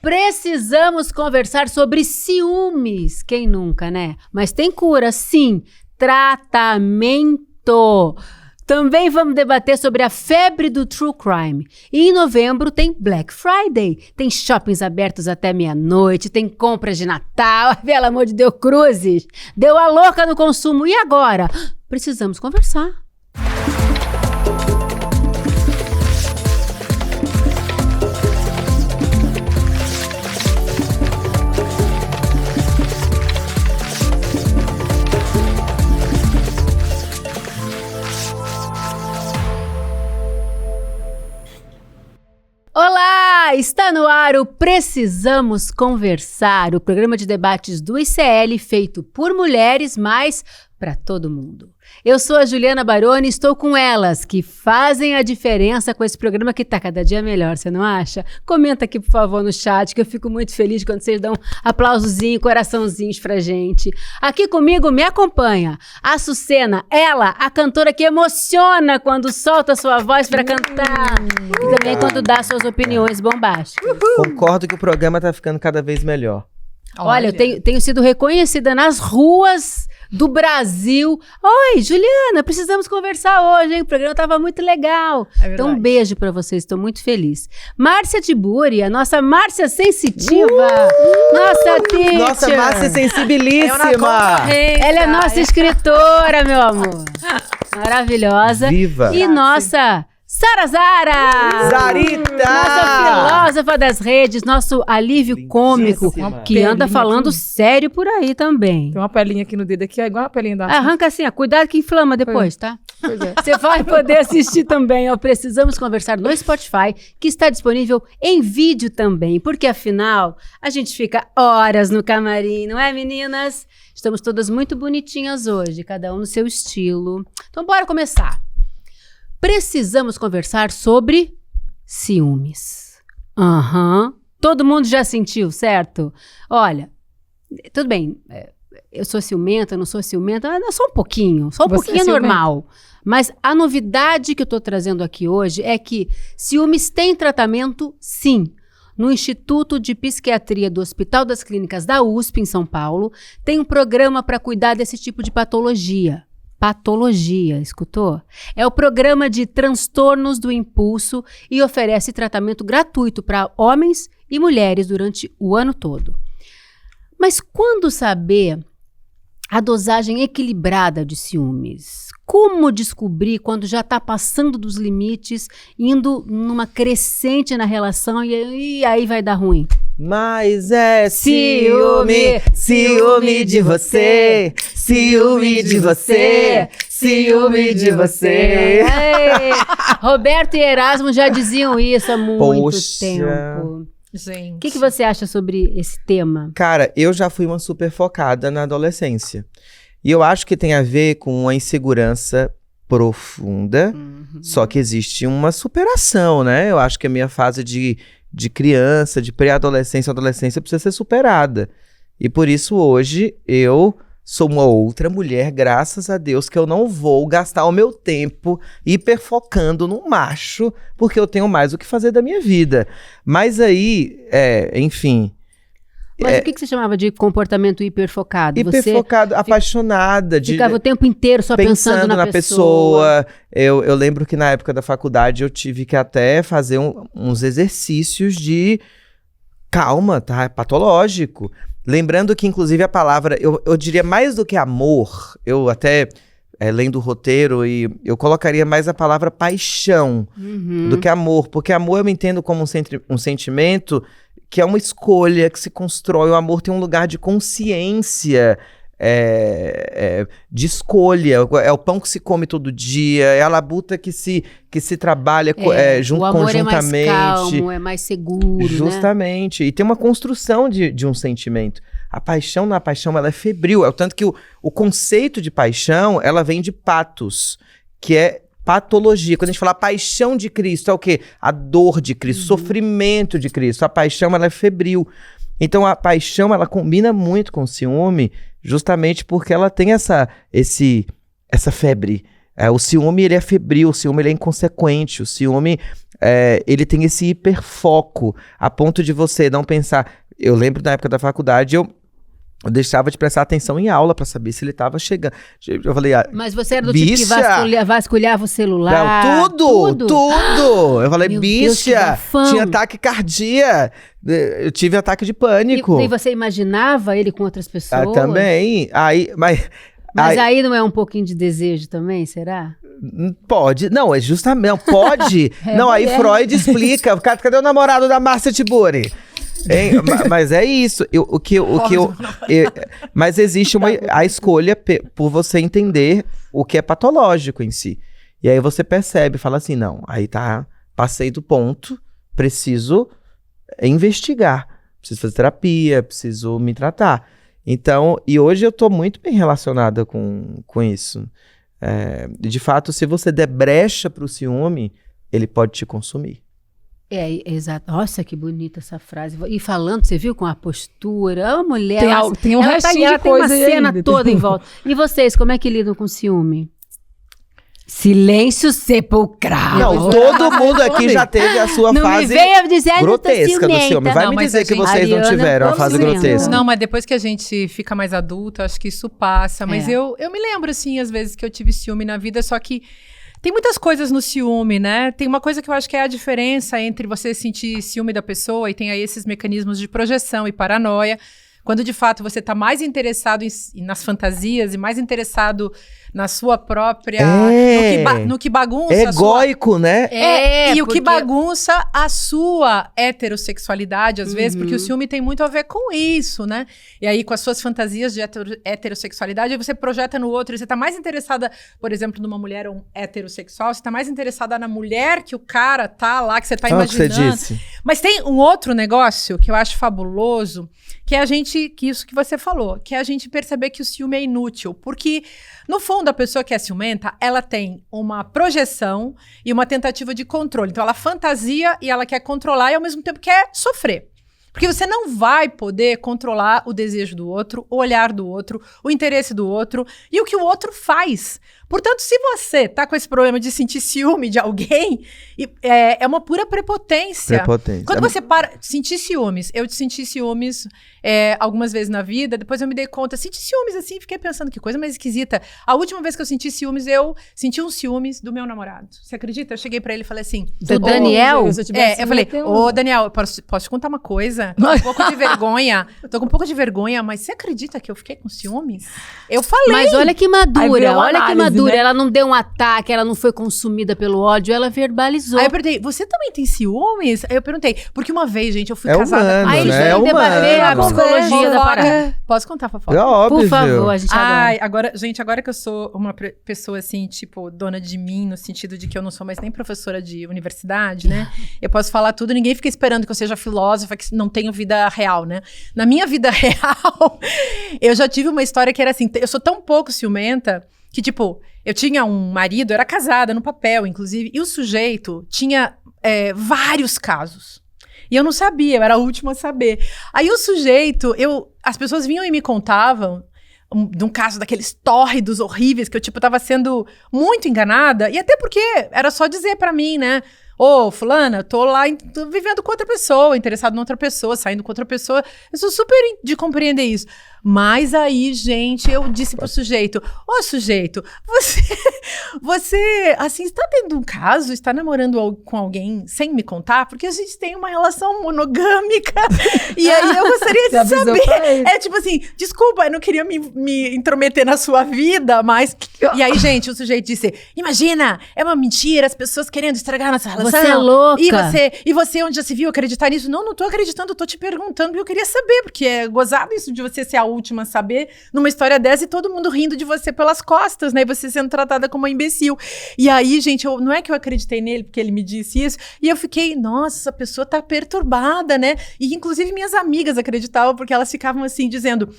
Precisamos conversar sobre ciúmes. Quem nunca, né? Mas tem cura, sim. Tratamento. Também vamos debater sobre a febre do True Crime. E em novembro tem Black Friday. Tem shoppings abertos até meia-noite, tem compras de Natal. Pelo amor de Deus, cruzes. Deu a louca no consumo. E agora? Precisamos conversar. Olá! Está no ar o Precisamos Conversar, o programa de debates do ICL feito por mulheres, mas para todo mundo. Eu sou a Juliana Baroni e estou com elas, que fazem a diferença com esse programa que está cada dia melhor, você não acha? Comenta aqui, por favor, no chat, que eu fico muito feliz quando vocês dão aplausozinho, coraçãozinhos pra gente. Aqui comigo me acompanha a Sucena, ela, a cantora que emociona quando solta sua voz para cantar. E também quando dá suas opiniões bombásticas. Concordo que o programa tá ficando cada vez melhor. Olha, eu tenho sido reconhecida nas ruas do Brasil. Oi, Juliana, precisamos conversar hoje, hein? O programa estava muito legal. Então, um beijo para vocês, estou muito feliz. Márcia Tiburi, a nossa Márcia Sensitiva. Nossa teacher. Nossa, Márcia Sensibilíssima. Ela é nossa escritora, meu amor. Maravilhosa. Viva. E nossa Sara Zara! Zarita! Nossa filósofa das redes, nosso alívio cômico, que anda falando sério por aí também. Tem uma pelinha aqui no dedo aqui, é igual a pelinha da... Arranca assim, ó, cuidado que inflama depois, tá? Pois é. Você vai poder assistir também, ó, Precisamos Conversar no Spotify, que está disponível em vídeo também, porque afinal, a gente fica horas no camarim, não é, meninas? Estamos todas muito bonitinhas hoje, cada um no seu estilo. Então, bora começar. Precisamos conversar sobre ciúmes. Todo mundo já sentiu, certo? Olha, tudo bem, eu sou ciumenta, não sou ciumenta, só um pouquinho é normal. Mas a novidade que eu estou trazendo aqui hoje é que ciúmes tem tratamento, sim. No Instituto de Psiquiatria do Hospital das Clínicas da USP, em São Paulo, tem um programa para cuidar desse tipo de patologia. Patologia, escutou? É o programa de transtornos do impulso e oferece tratamento gratuito para homens e mulheres durante o ano todo. Mas quando saber a dosagem equilibrada de ciúmes? Como descobrir quando já está passando dos limites, indo numa crescente na relação e aí vai dar ruim? Mas é ciúme de você, ciúme de você, ciúme de você. Roberto e Erasmo já diziam isso há muito tempo. Gente. O que você acha sobre esse tema? Cara, eu já fui uma super focada na adolescência. E eu acho que tem a ver com uma insegurança profunda, só que existe uma superação, né? Eu acho que a minha fase de criança, de pré-adolescência, adolescência precisa ser superada. E por isso hoje eu sou uma outra mulher, graças a Deus, que eu não vou gastar o meu tempo hiperfocando no macho, porque eu tenho mais o que fazer da minha vida. Mas aí, enfim... Mas o que você chamava de comportamento hiperfocado? Hiperfocado, apaixonada. Ficava o tempo inteiro só pensando na pessoa. Eu lembro que na época da faculdade eu tive que até fazer uns exercícios de calma, tá? Patológico. Lembrando que, inclusive, a palavra, eu diria mais do que amor, eu até, lendo o roteiro, e eu colocaria mais a palavra paixão do que amor. Porque amor eu me entendo como um sentimento que é uma escolha que se constrói. O amor tem um lugar de consciência, de escolha. É o pão que se come todo dia, é a labuta que se trabalha conjuntamente. O amor é mais calmo, é mais seguro, justamente. Né? E tem uma construção de um sentimento. A paixão, ela é febril. Tanto que o conceito de paixão, ela vem de patos, que é patologia. Quando a gente fala paixão de Cristo, é o quê? A dor de Cristo, sofrimento de Cristo. A paixão, ela é febril. Então, a paixão, ela combina muito com o ciúme, justamente porque ela tem essa febre. O ciúme, ele é febril, o ciúme, ele é inconsequente. O ciúme, ele tem esse hiperfoco, a ponto de você não pensar... Eu lembro na época da faculdade, eu deixava de prestar atenção em aula pra saber se ele tava chegando. Eu falei, mas você era do tipo que vasculhava o celular? Não, tudo! Eu falei, Meu Deus, que bicha, bafão. tinha taquicardia. Eu tive ataque de pânico. E você imaginava ele com outras pessoas? Também. Mas aí não é um pouquinho de desejo também, será? Pode. Não, é justamente. Não, pode. Não, aí Freud explica. Cadê o namorado da Márcia Tiburi? Mas é isso. Mas existe a escolha por você entender o que é patológico em si. E aí você percebe, fala assim, não, aí passei do ponto, preciso investigar, preciso fazer terapia, preciso me tratar. Então, e hoje eu tô muito bem relacionada com isso. De fato, se você der brecha pro ciúme, ele pode te consumir. Exato. Nossa, que bonita essa frase. E falando, você viu com a postura, a mulher... Tem um restinho de coisa tem uma cena ainda. toda em volta. E vocês, como é que lidam com ciúme? Silêncio sepulcral. Não, todo mundo aqui já teve a sua fase grotesca do ciúme. Vai me dizer que vocês não tiveram a fase grotesca. Não, mas depois que a gente fica mais adulta, acho que isso passa. Mas eu me lembro, assim, às vezes que eu tive ciúme na vida, só que tem muitas coisas no ciúme, né? Tem uma coisa que eu acho que é a diferença entre você sentir ciúme da pessoa e tem aí esses mecanismos de projeção e paranoia, quando de fato você tá mais interessado nas fantasias e mais interessado na sua própria... No que bagunça... Egóico, né? E o que bagunça a sua heterossexualidade, às vezes, porque o ciúme tem muito a ver com isso, né? E aí, com as suas fantasias de heterossexualidade, aí você projeta no outro, e você tá mais interessada, por exemplo, numa mulher heterossexual, você tá mais interessada na mulher que o cara tá lá, que você tá imaginando. Que você disse. Mas tem um outro negócio que eu acho fabuloso, que é isso que você falou, que é a gente perceber que o ciúme é inútil, porque... No fundo, a pessoa que é ciumenta, ela tem uma projeção e uma tentativa de controle. Então, ela fantasia e ela quer controlar e, ao mesmo tempo, quer sofrer. Porque você não vai poder controlar o desejo do outro, o olhar do outro, o interesse do outro e o que o outro faz. Portanto, se você tá com esse problema de sentir ciúme de alguém, é uma pura prepotência. Quando você para de sentir ciúmes, eu senti ciúmes algumas vezes na vida, depois eu me dei conta, senti ciúmes assim, fiquei pensando que coisa mais esquisita. A última vez que eu senti ciúmes, eu senti uns ciúmes do meu namorado. Você acredita? Eu cheguei pra ele e falei assim... Do Daniel? Eu falei, Daniel, posso te contar uma coisa? Tô com um pouco de vergonha. Tô com um pouco de vergonha, mas você acredita que eu fiquei com ciúmes? Eu falei. Mas olha que madura, né? Ela não deu um ataque, ela não foi consumida pelo ódio, ela verbalizou. Aí eu perguntei, você também tem ciúmes? Aí eu perguntei, porque uma vez, gente, eu fui Humano, casada. Aí eles né? vão debater a psicologia da parada. Posso contar, fofoca? É óbvio. Por favor, a gente adora. Agora que eu sou uma pessoa assim, tipo, dona de mim, no sentido de que eu não sou mais nem professora de universidade, né? Eu posso falar tudo, ninguém fica esperando que eu seja filósofa, que não tenho vida real, né? Na minha vida real, eu já tive uma história que era assim, eu sou tão pouco ciumenta que, tipo, eu tinha um marido, eu era casada no papel, inclusive, e o sujeito tinha vários casos. E eu não sabia, eu era a última a saber. Aí o sujeito, as pessoas vinham e me contavam de um caso daqueles tórridos horríveis, que eu, tipo, tava sendo muito enganada, e até porque era só dizer pra mim, né? Ô, fulana, tô lá tô vivendo com outra pessoa, interessado em outra pessoa, saindo com outra pessoa. Eu sou super de compreender isso. Mas aí, gente, eu disse pro sujeito, sujeito, você, assim, está tendo um caso, está namorando com alguém sem me contar? Porque a gente tem uma relação monogâmica. E aí eu gostaria de saber. Tipo assim, desculpa, eu não queria me intrometer na sua vida, mas... E aí, gente, o sujeito disse, imagina, é uma mentira, as pessoas querendo estragar nossa relação. Você é louca. E você, onde já se viu acreditar nisso? Não tô acreditando, tô te perguntando, porque eu queria saber, porque é gozado isso de você ser a última a saber numa história dessa e todo mundo rindo de você pelas costas, né? E você sendo tratada como uma imbecil. E aí, gente, não é que eu acreditei nele porque ele me disse isso, e eu fiquei, nossa, essa pessoa tá perturbada, né? E inclusive minhas amigas acreditavam, porque elas ficavam assim, dizendo,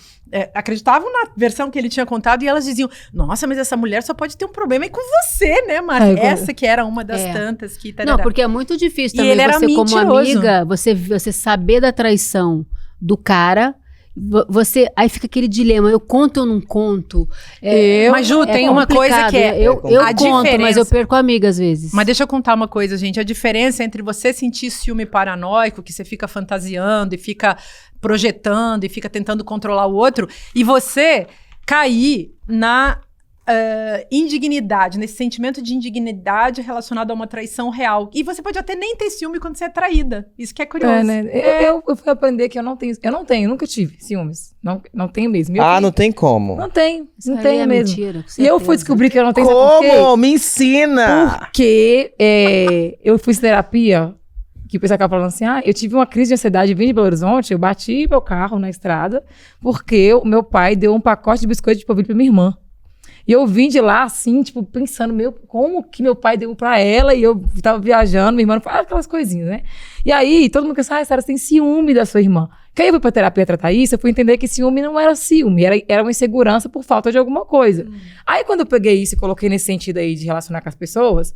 acreditavam na versão que ele tinha contado, e elas diziam, nossa, mas essa mulher só pode ter um problema aí com você, né, Mari? Essa que era uma das tantas que... Não, porque é muito difícil também ele era você, como mentiroso. amiga, você saber da traição do cara Aí fica aquele dilema, eu conto ou não conto? Mas Ju, tem uma coisa que eu conto, mas eu perco amiga às vezes. Mas deixa eu contar uma coisa, gente. A diferença entre você sentir ciúme paranoico, que você fica fantasiando e fica projetando e fica tentando controlar o outro, e você cair na indignidade, nesse sentimento de indignidade relacionado a uma traição real. E você pode até nem ter ciúme quando você é traída. Isso que é curioso. Né? Eu fui aprender que eu não tenho, nunca tive ciúmes. Não tenho mesmo. Não tem como. Não tenho mesmo. Mentira, e eu fui descobrir que eu não tenho. Como? Me ensina! Porque eu fiz terapia, que o pessoal acaba falando assim, eu tive uma crise de ansiedade vindo de Belo Horizonte, eu bati meu carro na estrada, porque o meu pai deu um pacote de biscoito de polvilho pra minha irmã. E eu vim de lá, assim, tipo, pensando, como que meu pai deu pra ela, e eu tava viajando, minha irmã não fala aquelas coisinhas, né? E aí, todo mundo pensa, Sara, você tem ciúme da sua irmã. Que aí eu fui pra terapia tratar isso, eu fui entender que ciúme não era ciúme, era uma insegurança por falta de alguma coisa. Aí, quando eu peguei isso e coloquei nesse sentido aí de relacionar com as pessoas,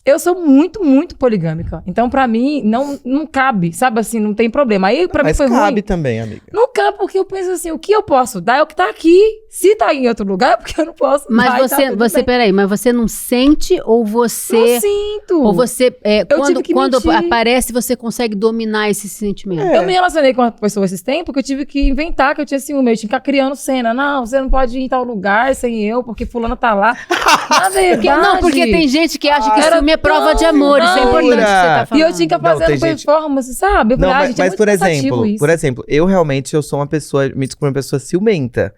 eu sou muito, muito poligâmica. Então, pra mim, não cabe, sabe assim, não tem problema. Aí, pra mim, foi ruim. Mas cabe também, amiga. Não cabe, porque eu penso assim, o que eu posso dar é o que tá aqui. Se tá em outro lugar, é porque eu não posso dar. Mas peraí, mas você não sente ou você... Não sinto. Ou você, quando mentir. aparece, você consegue dominar esse sentimento? Eu me relacionei com uma pessoa esses tempos, porque eu tive que inventar que eu tinha ciúme. Eu tinha que ficar criando cena. Não, você não pode ir em tal lugar sem eu, porque fulano tá lá. Na verdade... Porque tem gente que acha que ciúme é prova de amor. Isso é importante que você tá falando. E eu tinha que fazer performance, sabe? Mas por exemplo, eu realmente sou uma pessoa, me desculpa, uma pessoa ciumenta.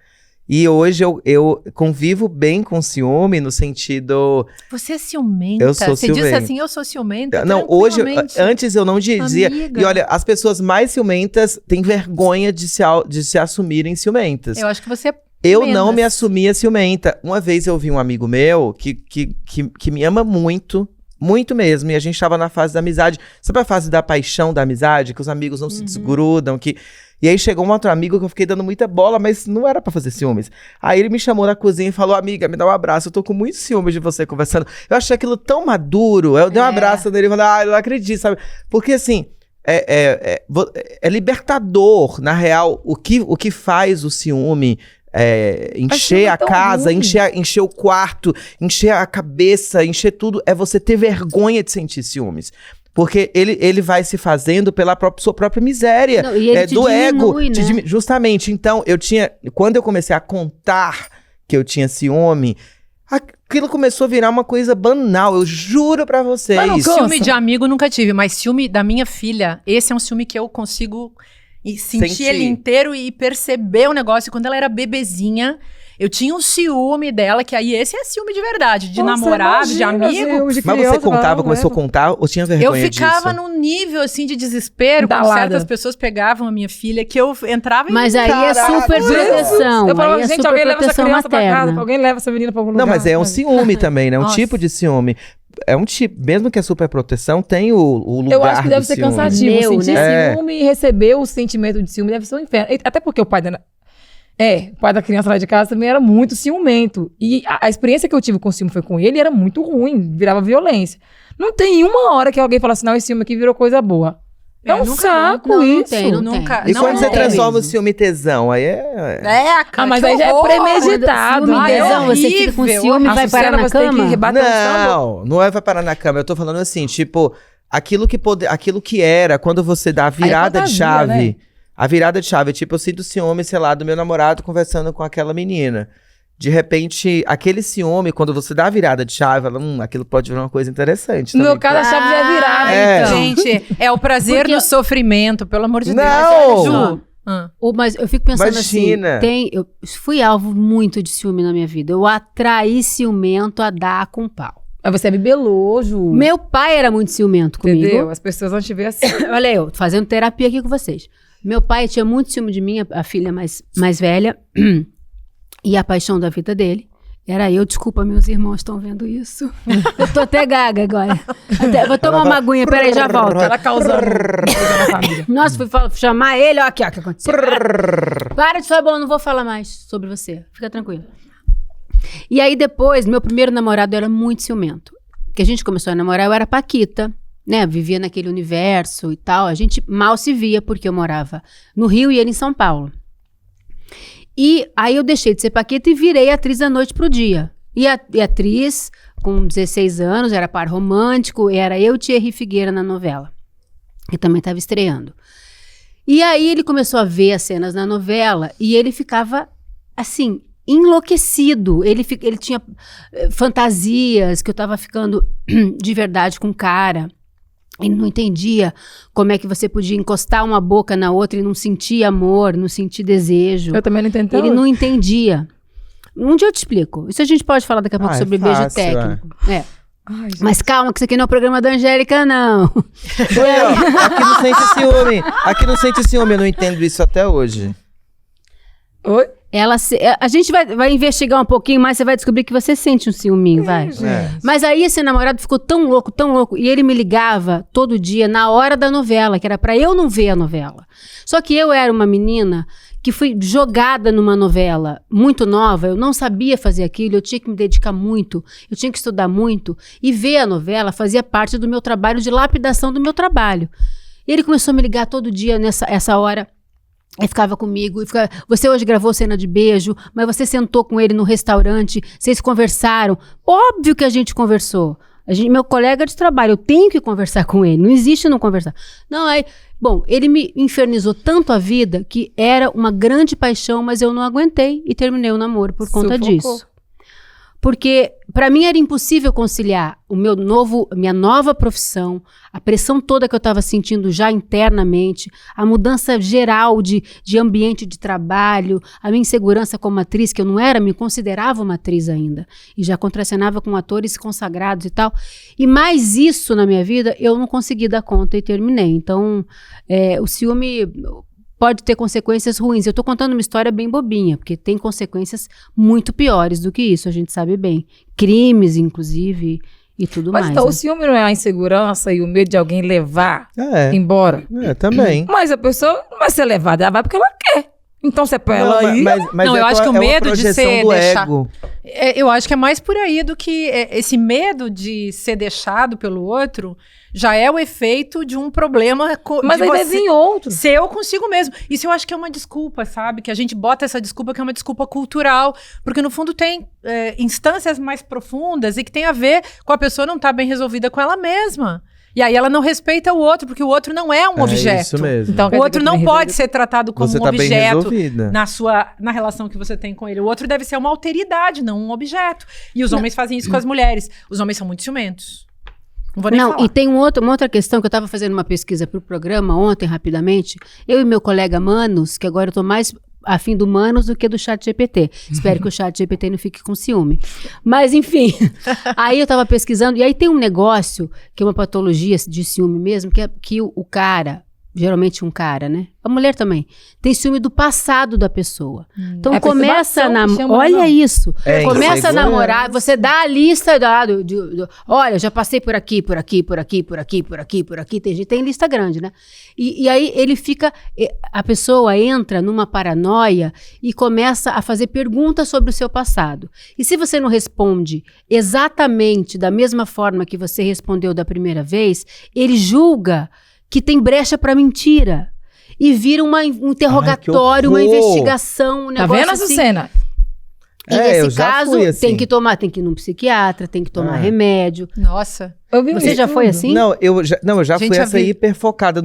E hoje eu convivo bem com ciúme no sentido... Você é ciumenta? Eu sou ciumenta. Você disse assim, eu sou ciumenta? Não, hoje, antes eu não dizia. Amiga. E olha, as pessoas mais ciumentas têm vergonha de se assumirem ciumentas. Eu acho que você é Eu não me assumia ciumenta. Uma vez eu vi um amigo meu que me ama muito, muito mesmo. E a gente tava na fase da amizade. Sabe a fase da paixão da amizade? Que os amigos não se desgrudam, E aí chegou um outro amigo que eu fiquei dando muita bola, mas não era pra fazer ciúmes. Aí ele me chamou na cozinha e falou, amiga, me dá um abraço, eu tô com muito ciúmes de você conversando. Eu achei aquilo tão maduro, eu dei um abraço nele e falei, eu não acredito, sabe? Porque assim, é libertador, na real, o que faz o ciúme... encher a casa, encher o quarto, encher a cabeça, encher tudo, é você ter vergonha de sentir ciúmes. Porque ele vai se fazendo pela sua própria miséria. Não, e ele te do diminui, ego. né? Justamente. Então, quando eu comecei a contar que eu tinha ciúme, aquilo começou a virar uma coisa banal. Eu juro pra vocês. Ciúme de amigo nunca tive, mas ciúme da minha filha, esse é um ciúme que eu consigo sentir ele inteiro e perceber o negócio. Quando ela era bebezinha, eu tinha um ciúme dela, que aí esse é ciúme de verdade, de namorado, de amigo. Mas você contava, começou a contar ou tinha vergonha disso? Eu ficava num nível, assim, de desespero, quando certas pessoas pegavam a minha filha, que eu entrava em... Mas aí é super proteção. Eu falava, gente, alguém leva essa criança pra casa, alguém leva essa menina pra algum lugar. Não, mas é um ciúme também, né? Um tipo de ciúme. É um tipo, mesmo que a super proteção tem o lugar do ciúme. Eu acho que deve ser cansativo. Sentir ciúme e receber o sentimento de ciúme deve ser um inferno. Até porque o pai da criança lá de casa também era muito ciumento. E a experiência que eu tive com o ciúme foi com ele, era muito ruim, virava violência. Não tem uma hora que alguém fala assim, não, esse ciúme aqui virou coisa boa. É um saco isso. Nunca. E quando você transforma o ciúme em tesão, aí mas aí já é premeditado. Ciúme em tesão, você fica com ciúme e vai parar na cama? Não vai parar na cama. Eu tô falando assim, tipo, aquilo que era, quando você dá a virada de chave... Né? A virada de chave, tipo, eu sinto ciúme, sei lá, do meu namorado conversando com aquela menina. De repente, aquele ciúme, quando você dá a virada de chave, aquilo pode virar uma coisa interessante. No meu caso, a chave já é virada. Então. Gente, é o prazer do sofrimento, pelo amor de Deus. Não! Mas eu fico pensando Imagina. assim, eu fui alvo muito de ciúme na minha vida. Eu atraí ciumento a dar com pau. Mas você é bibelô, Ju. Meu pai era muito ciumento comigo. Entendeu? As pessoas vão te ver assim. Olha eu, fazendo terapia aqui com vocês. Meu pai tinha muito ciúme de mim, a filha mais velha, e a paixão da vida dele era eu. Desculpa, meus irmãos estão vendo isso. Eu tô até gaga agora. Vou tomar uma aguinha, peraí, já volto. Ela causando na família. Nossa, fui chamar ele, ó, aqui, ó, o que aconteceu. Para de falar, bom, não vou falar mais sobre você, fica tranquilo. E aí depois, meu primeiro namorado era muito ciumento. Que a gente começou a namorar, eu era paquita. Né, vivia naquele universo e tal, a gente mal se via porque eu morava no Rio e ele em São Paulo. E aí eu deixei de ser paquita e virei atriz da noite pro dia. E atriz, com 16 anos, era par romântico, era eu e Thierry Figueira na novela. Que também estava estreando. E aí ele começou a ver as cenas na novela e ele ficava, assim, enlouquecido. Ele tinha fantasias que eu estava ficando de verdade com o cara. Ele não entendia como é que você podia encostar uma boca na outra e não sentir amor, não sentir desejo. Eu também não entendi. Ele não entendia. Um dia eu te explico. Isso a gente pode falar daqui a pouco sobre beijo técnico. Ai, mas calma, que isso aqui não é o programa da Angélica, não. Aqui não sente ciúme. Aqui não sente ciúme. Eu não entendo isso até hoje. Oi? A gente vai investigar um pouquinho mais, você vai descobrir que você sente um ciúminho, vai. Mas aí esse namorado ficou tão louco, e ele me ligava todo dia na hora da novela, que era pra eu não ver a novela. Só que eu era uma menina que fui jogada numa novela muito nova, eu não sabia fazer aquilo, eu tinha que me dedicar muito, eu tinha que estudar muito, e ver a novela fazia parte do meu trabalho, de lapidação do meu trabalho. E ele começou a me ligar todo dia essa hora. Ele ficava comigo, você hoje gravou cena de beijo, mas você sentou com ele no restaurante, vocês conversaram. Óbvio que a gente conversou. Meu colega de trabalho, eu tenho que conversar com ele, não existe não conversar. Não, bom, ele me infernizou tanto a vida que era uma grande paixão, mas eu não aguentei e terminei o namoro por conta disso. Porque para mim era impossível conciliar minha nova profissão, a pressão toda que eu estava sentindo já internamente, a mudança geral de ambiente de trabalho, a minha insegurança como atriz, que eu não me considerava uma atriz ainda, e já contracenava com atores consagrados e tal. E mais isso na minha vida, eu não consegui dar conta e terminei. Então, o ciúme pode ter consequências ruins. Eu estou contando uma história bem bobinha, porque tem consequências muito piores do que isso, a gente sabe bem. Crimes, inclusive, e tudo mais. Mas então, né? o ciúme não é a insegurança e o medo de alguém levar embora? Também. Mas a pessoa não vai ser levada, ela vai porque ela quer. Então, se é pra ela ir... Mas não, eu acho que o medo de ser ego. Eu acho que é mais por aí do que esse medo de ser deixado pelo outro já é o efeito de um problema. Mas aí deve vir outro. Ser eu consigo mesmo. Isso eu acho que é uma desculpa, sabe? Que a gente bota essa desculpa que é uma desculpa cultural. Porque no fundo tem instâncias mais profundas e que tem a ver com a pessoa não estar bem resolvida com ela mesma. E aí ela não respeita o outro, porque o outro não é um objeto. Isso mesmo. Então, o outro não pode ser tratado como você um objeto na relação que você tem com ele. O outro deve ser uma alteridade, não um objeto. E os homens fazem isso com as mulheres. Os homens são muito ciumentos. Não vou nem falar. E tem uma outra questão que eu estava fazendo uma pesquisa para o programa ontem, rapidamente. Eu e meu colega Manos, que agora eu estou mais afim do Manos do que do ChatGPT. Espero que o ChatGPT não fique com ciúme. Mas, enfim, aí eu estava pesquisando, e aí tem um negócio, que é uma patologia de ciúme mesmo, que o cara, geralmente um cara, né? A mulher também, tem ciúme do passado da pessoa. Então começa a namorar. Olha isso. Começa a namorar, você dá a lista olha, já passei por aqui, por aqui, por aqui, por aqui, por aqui, por aqui. Tem lista grande, né? E aí ele fica. A pessoa entra numa paranoia e começa a fazer perguntas sobre o seu passado. E se você não responde exatamente da mesma forma que você respondeu da primeira vez, ele julga que tem brecha para mentira. E vira um interrogatório, uma investigação, um negócio. Tá vendo essa cena? E nesse eu já caso, fui assim. tem que ir num psiquiatra, tem que tomar remédio. Nossa. Você já foi assim? Não, eu já fui essa vi. hiperfocada.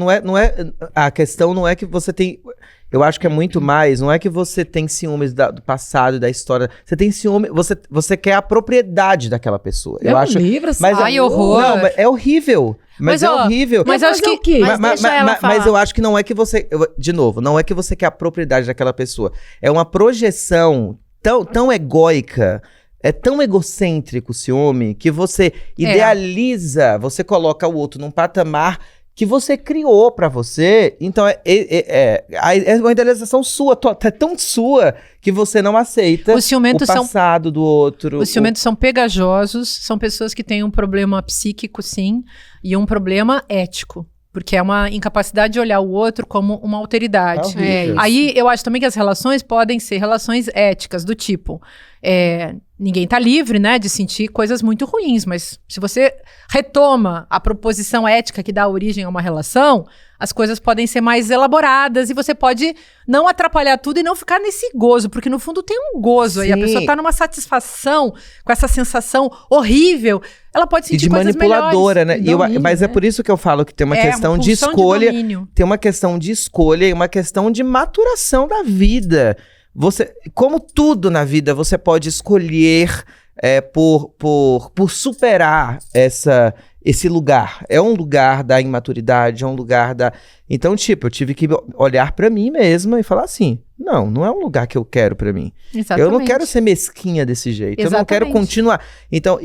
A questão não é que você tem... Eu acho que é muito mais, não é que você tem ciúmes do passado e da história. Você tem ciúme, você quer a propriedade daquela pessoa. Eu acho. Livro, mas ai, horror. Não, mas é horrível. Mas é horrível. Mas eu acho que... Mas eu acho que não é que você... De novo, não é que você quer a propriedade daquela pessoa. É uma projeção tão egóica, é tão egocêntrico o ciúme, que você idealiza, você coloca o outro num patamar que você criou pra você. Então é uma idealização sua, tão sua, que você não aceita o passado do outro. Os ciumentos são pegajosos, são pessoas que têm um problema psíquico, sim, e um problema ético. Porque é uma incapacidade de olhar o outro como uma alteridade. É aí eu acho também que as relações podem ser relações éticas, do tipo... Ninguém tá livre, né, de sentir coisas muito ruins, mas se você retoma a proposição ética que dá origem a uma relação, as coisas podem ser mais elaboradas e você pode não atrapalhar tudo e não ficar nesse gozo, porque no fundo tem um gozo aí, a pessoa tá numa satisfação com essa sensação horrível, ela pode sentir de coisas manipuladora, melhores. né? Mas é por isso que eu falo que tem uma questão de escolha, tem uma questão de escolha e uma questão de maturação da vida. Você, como tudo na vida, você pode escolher por superar esse lugar. É um lugar da imaturidade, é um lugar da... Então, eu tive que olhar pra mim mesma e falar assim, não é um lugar que eu quero pra mim. Exatamente. Eu não quero ser mesquinha desse jeito. Exatamente. Eu não quero continuar. Então,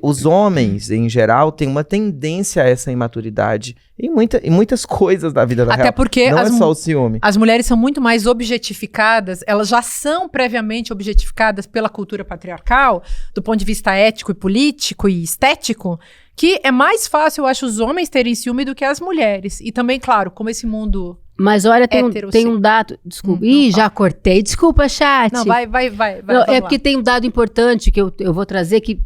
os homens, em geral, têm uma tendência a essa imaturidade em muitas coisas da vida da real. Até porque não é só o ciúme. As mulheres são muito mais objetificadas, elas já são previamente objetificadas pela cultura patriarcal, do ponto de vista ético e político e estético, que é mais fácil, eu acho, os homens terem ciúme do que as mulheres. E também, claro, como esse mundo... Mas olha, tem um dado... Desculpa. Já cortei. Desculpa, chat. Não, vai. Não, porque tem um dado importante que eu vou trazer que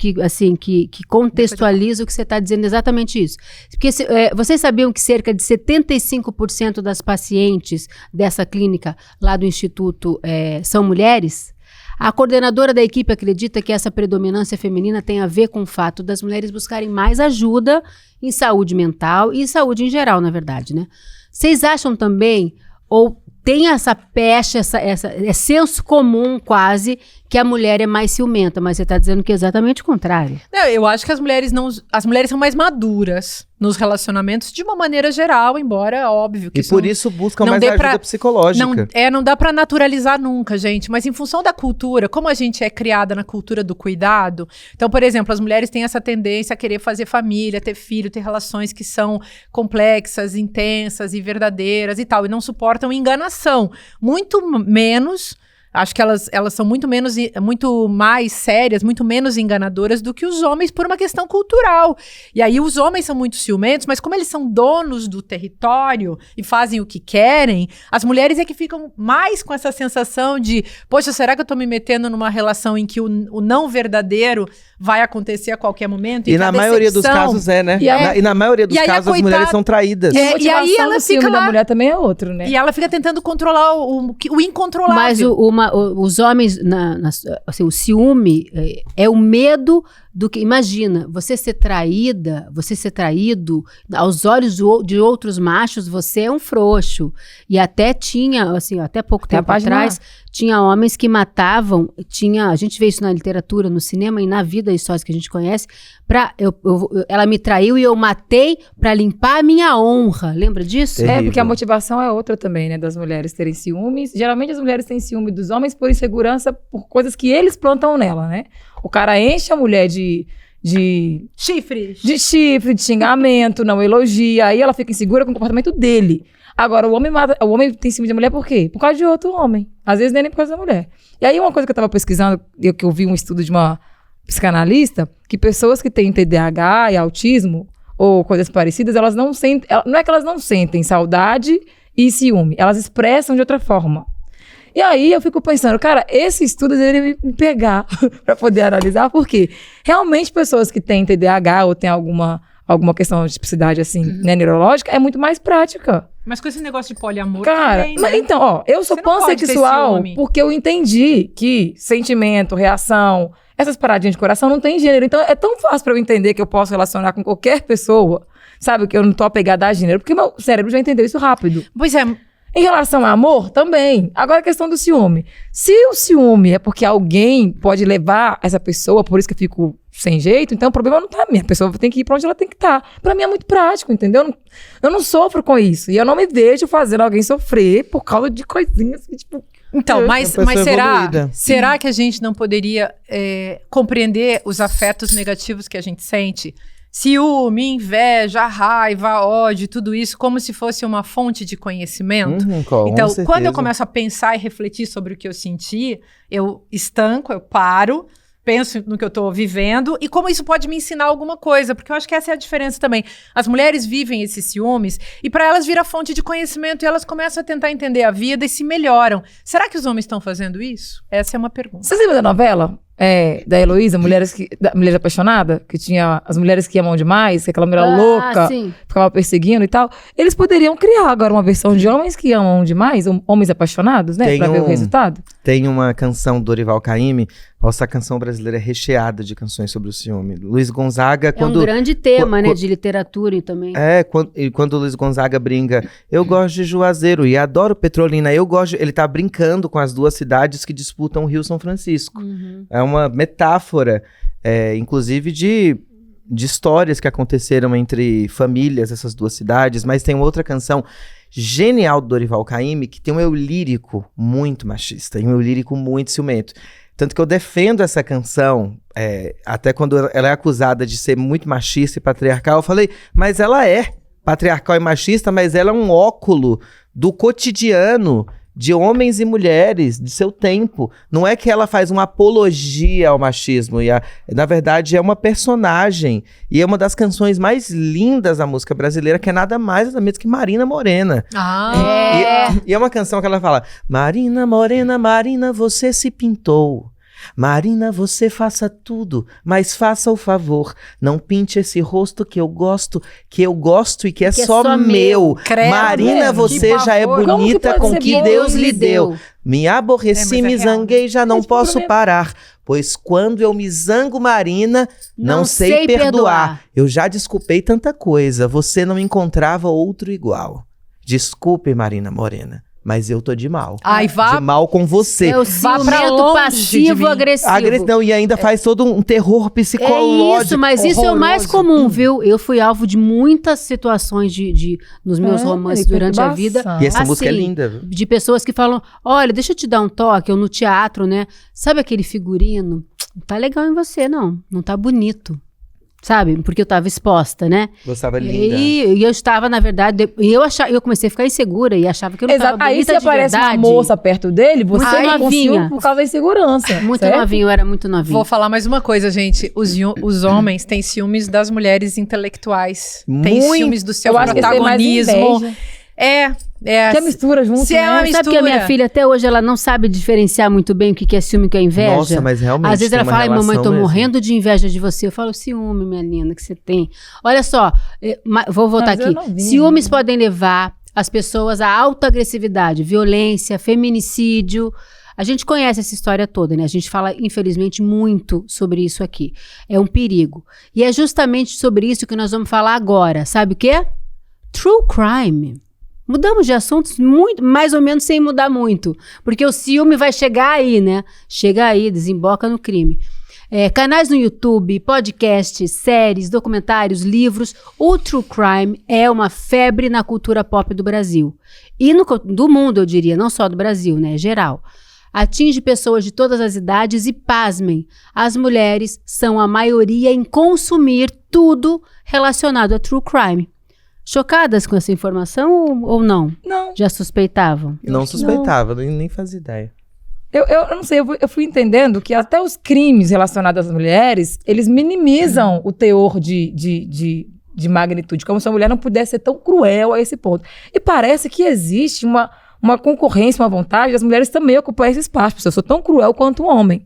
contextualiza o que você está dizendo, exatamente isso. Porque vocês sabiam que cerca de 75% das pacientes dessa clínica lá do Instituto são mulheres? A coordenadora da equipe acredita que essa predominância feminina tem a ver com o fato das mulheres buscarem mais ajuda em saúde mental e em saúde em geral, na verdade, né? Vocês acham também, ou tem essa pecha, é senso comum quase, que a mulher é mais ciumenta, mas você está dizendo que é exatamente o contrário. Não, eu acho que as mulheres são mais maduras nos relacionamentos de uma maneira geral, embora óbvio que e por isso buscam mais ajuda psicológica. Não dá pra naturalizar nunca, gente, mas em função da cultura, como a gente é criada na cultura do cuidado, então, por exemplo, as mulheres têm essa tendência a querer fazer família, ter filho, ter relações que são complexas, intensas e verdadeiras e tal, e não suportam enganação, muito menos... Acho que elas são muito mais sérias, muito menos enganadoras do que os homens por uma questão cultural. E aí os homens são muito ciumentos, mas como eles são donos do território e fazem o que querem, as mulheres é que ficam mais com essa sensação de, poxa, será que eu tô me metendo numa relação em que o não verdadeiro vai acontecer a qualquer momento? E na maioria dos casos né? E na maioria dos casos as mulheres são traídas. E aí ela fica lá... da mulher também é outro, né? E ela fica tentando controlar o incontrolável. Mas os homens, assim, o ciúme é o medo do que... Imagina, você ser traído, aos olhos de outros machos, você é um frouxo. E até tinha, assim, até pouco tempo atrás, tinha homens que matavam, a gente vê isso na literatura, no cinema e na vida, histórias que a gente conhece, ela me traiu e eu matei pra limpar a minha honra. Lembra disso? Terrível. Porque a motivação é outra também, né, das mulheres terem ciúmes. Geralmente as mulheres têm ciúme dos homens por insegurança, por coisas que eles plantam nela, né? O cara enche a mulher de chifre, de xingamento, não elogia, aí ela fica insegura com o comportamento dele. Agora, o homem tem ciúme da mulher por quê? Por causa de outro homem. Às vezes nem por causa da mulher. E aí uma coisa que eu tava pesquisando, que eu vi um estudo de uma psicanalista, que pessoas que têm TDAH e autismo, ou coisas parecidas, elas não sentem, não é que elas não sentem saudade e ciúme, elas expressam de outra forma. E aí eu fico pensando, cara, esse estudo deveria me pegar pra poder analisar, porque realmente pessoas que têm TDAH ou têm alguma questão de tipicidade assim, né, neurológica, é muito mais prática. Mas com esse negócio de poliamor cara, também, né? Mas então, eu sou pansexual porque eu entendi que sentimento, reação, essas paradinhas de coração não tem gênero. Então é tão fácil pra eu entender que eu posso relacionar com qualquer pessoa, sabe, que eu não tô apegada a gênero, porque meu cérebro já entendeu isso rápido. Pois é. Em relação ao amor, também. Agora a questão do ciúme. Se o ciúme é porque alguém pode levar essa pessoa, por isso que eu fico sem jeito, então o problema não tá minha. A pessoa tem que ir pra onde ela tem que estar. Pra mim é muito prático, entendeu? Eu não sofro com isso. E eu não me vejo fazendo alguém sofrer por causa de coisinhas que, tipo... Então, mas será que a gente não poderia compreender os afetos negativos que a gente sente? Ciúme, inveja, raiva, ódio, tudo isso, como se fosse uma fonte de conhecimento. Então, quando eu começo a pensar e refletir sobre o que eu senti, eu estanco, eu paro, penso no que eu tô vivendo e como isso pode me ensinar alguma coisa, porque eu acho que essa é a diferença também. As mulheres vivem esses ciúmes e para elas vira fonte de conhecimento e elas começam a tentar entender a vida e se melhoram. Será que os homens estão fazendo isso? Essa é uma pergunta. Vocês lembram da novela? Da Heloísa, Mulheres Apaixonadas, que tinha as mulheres que amam demais, que aquela mulher louca sim. ficava perseguindo e tal. Eles poderiam criar agora uma versão de homens que amam demais, homens apaixonados, né? Pra ver o resultado. Tem uma canção do Dorival Caymmi. Nossa, a canção brasileira é recheada de canções sobre o ciúme. Luiz Gonzaga, É um grande tema, né? De literatura e também. Quando o Luiz Gonzaga brinca, eu gosto de Juazeiro e adoro Petrolina. Ele tá brincando com as duas cidades que disputam o Rio São Francisco. É uma metáfora, inclusive de histórias que aconteceram entre famílias, essas duas cidades. Mas tem outra canção genial do Dorival Caymmi, que tem um eu lírico muito machista e um eu lírico muito ciumento. Tanto que eu defendo essa canção, até quando ela é acusada de ser muito machista e patriarcal, eu falei, mas ela é patriarcal e machista, mas ela é um óculo do cotidiano de homens e mulheres de seu tempo. Não é que ela faz uma apologia ao machismo, na verdade é uma personagem, e é uma das canções mais lindas da música brasileira, que é nada mais nada menos que Marina Morena. E é uma canção que ela fala, Marina Morena, Marina, você se pintou. Marina, você faça tudo, mas faça o favor, não pinte esse rosto que eu gosto e que é só meu. Credo, Marina, você já é bonita com o que Deus lhe deu. Me aborreci, me zanguei, já não posso parar. Pois quando eu me zango, Marina, não sei perdoar. Eu já desculpei tanta coisa, você não encontrava outro igual. Desculpe, Marina Morena. Mas eu tô de mal. De mal com você. É o ciumento passivo-agressivo. Não, e ainda faz todo um terror psicológico. É isso, mas isso é o mais comum, viu? Eu fui alvo de muitas situações nos meus romances durante a vida. E essa música é linda. Viu? De pessoas que falam, olha, deixa eu te dar um toque, eu no teatro, né? Sabe aquele figurino? Não tá legal em você, não tá bonito. Sabe? Porque eu tava exposta, né? Você tava linda. E eu estava, na verdade, eu comecei a ficar insegura e achava que eu não tava bonita aí se de aparece verdade. uma moça perto dele, você não novinha. por causa da insegurança. Muito certo? novinho, eu era muito novinha. Vou falar mais uma coisa, gente. Os homens têm ciúmes das mulheres intelectuais. Tem ciúmes do seu protagonismo. Que é mistura junto, Se é uma mistura. Sabe que a minha filha até hoje ela não sabe diferenciar muito bem o que é ciúme e o que é inveja? Nossa, mas realmente às vezes ela tem fala, uma mamãe, tô relação morrendo de inveja de você. Eu falo, ciúme, minha linda, que você tem. Olha só, vou voltar aqui. Ciúmes podem levar as pessoas a alta agressividade, violência, feminicídio. A gente conhece essa história toda, né? A gente fala, infelizmente, muito sobre isso aqui. É um perigo. E é justamente sobre isso que nós vamos falar agora. Sabe o quê? True crime. Mudamos de assuntos mais ou menos sem mudar muito. Porque o ciúme vai chegar aí, né? Chega aí, desemboca no crime. Canais no YouTube, podcasts, séries, documentários, livros. O True Crime é uma febre na cultura pop do Brasil. E do mundo, eu diria, não só do Brasil, né? Geral. Atinge pessoas de todas as idades e, pasmem, as mulheres são a maioria em consumir tudo relacionado a True Crime. Chocadas com essa informação ou não? Não. Já suspeitavam? Não suspeitava, nem fazia ideia. Eu não sei, eu fui entendendo que até os crimes relacionados às mulheres, eles minimizam o teor de magnitude, como se a mulher não pudesse ser tão cruel a esse ponto. E parece que existe uma concorrência, uma vontade das mulheres também ocupar esse espaço, porque eu sou tão cruel quanto um homem.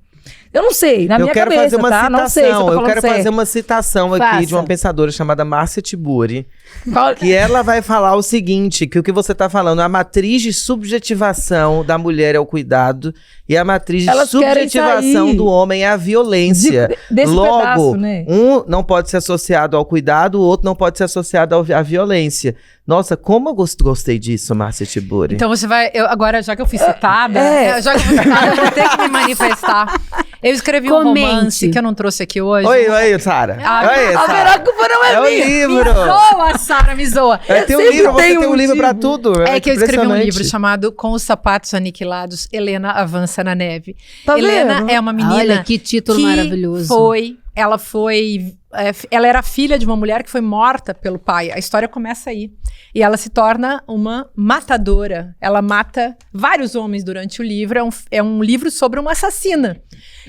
Eu não sei, na minha cabeça, tá? Não sei se eu tô falando Eu quero certo. fazer uma citação aqui de uma pensadora chamada Márcia Tiburi, Qual- que ela vai falar o seguinte, que o que você tá falando, a matriz de subjetivação da mulher é o cuidado e a matriz de Elas querem subjetivação sair do homem é a violência. desse Logo, pedaço, né? um não pode ser associado ao cuidado, o outro não pode ser associado à violência. Nossa, como eu gostei disso, Márcia Tiburi. Então você vai... agora, já que eu fui citada, já que eu fui citada, eu vou ter que me manifestar. Eu escrevi um romance que eu não trouxe aqui hoje. Oi, Sara. Oi, Sara. A culpa não é É o minha. livro. Me zoa, Sara, me zoa. Tem um sempre livro, você tenho tem um um livro pra motivo. tudo. É que eu escrevi um impressionante. livro chamado Com os Sapatos Aniquilados, Helena Avança na Neve. Tá Helena vendo? é uma menina Olha que título maravilhoso. foi ela era filha de uma mulher que foi morta pelo pai. A história começa aí. E ela se torna uma matadora. Ela mata vários homens durante o livro. É um livro sobre uma assassina.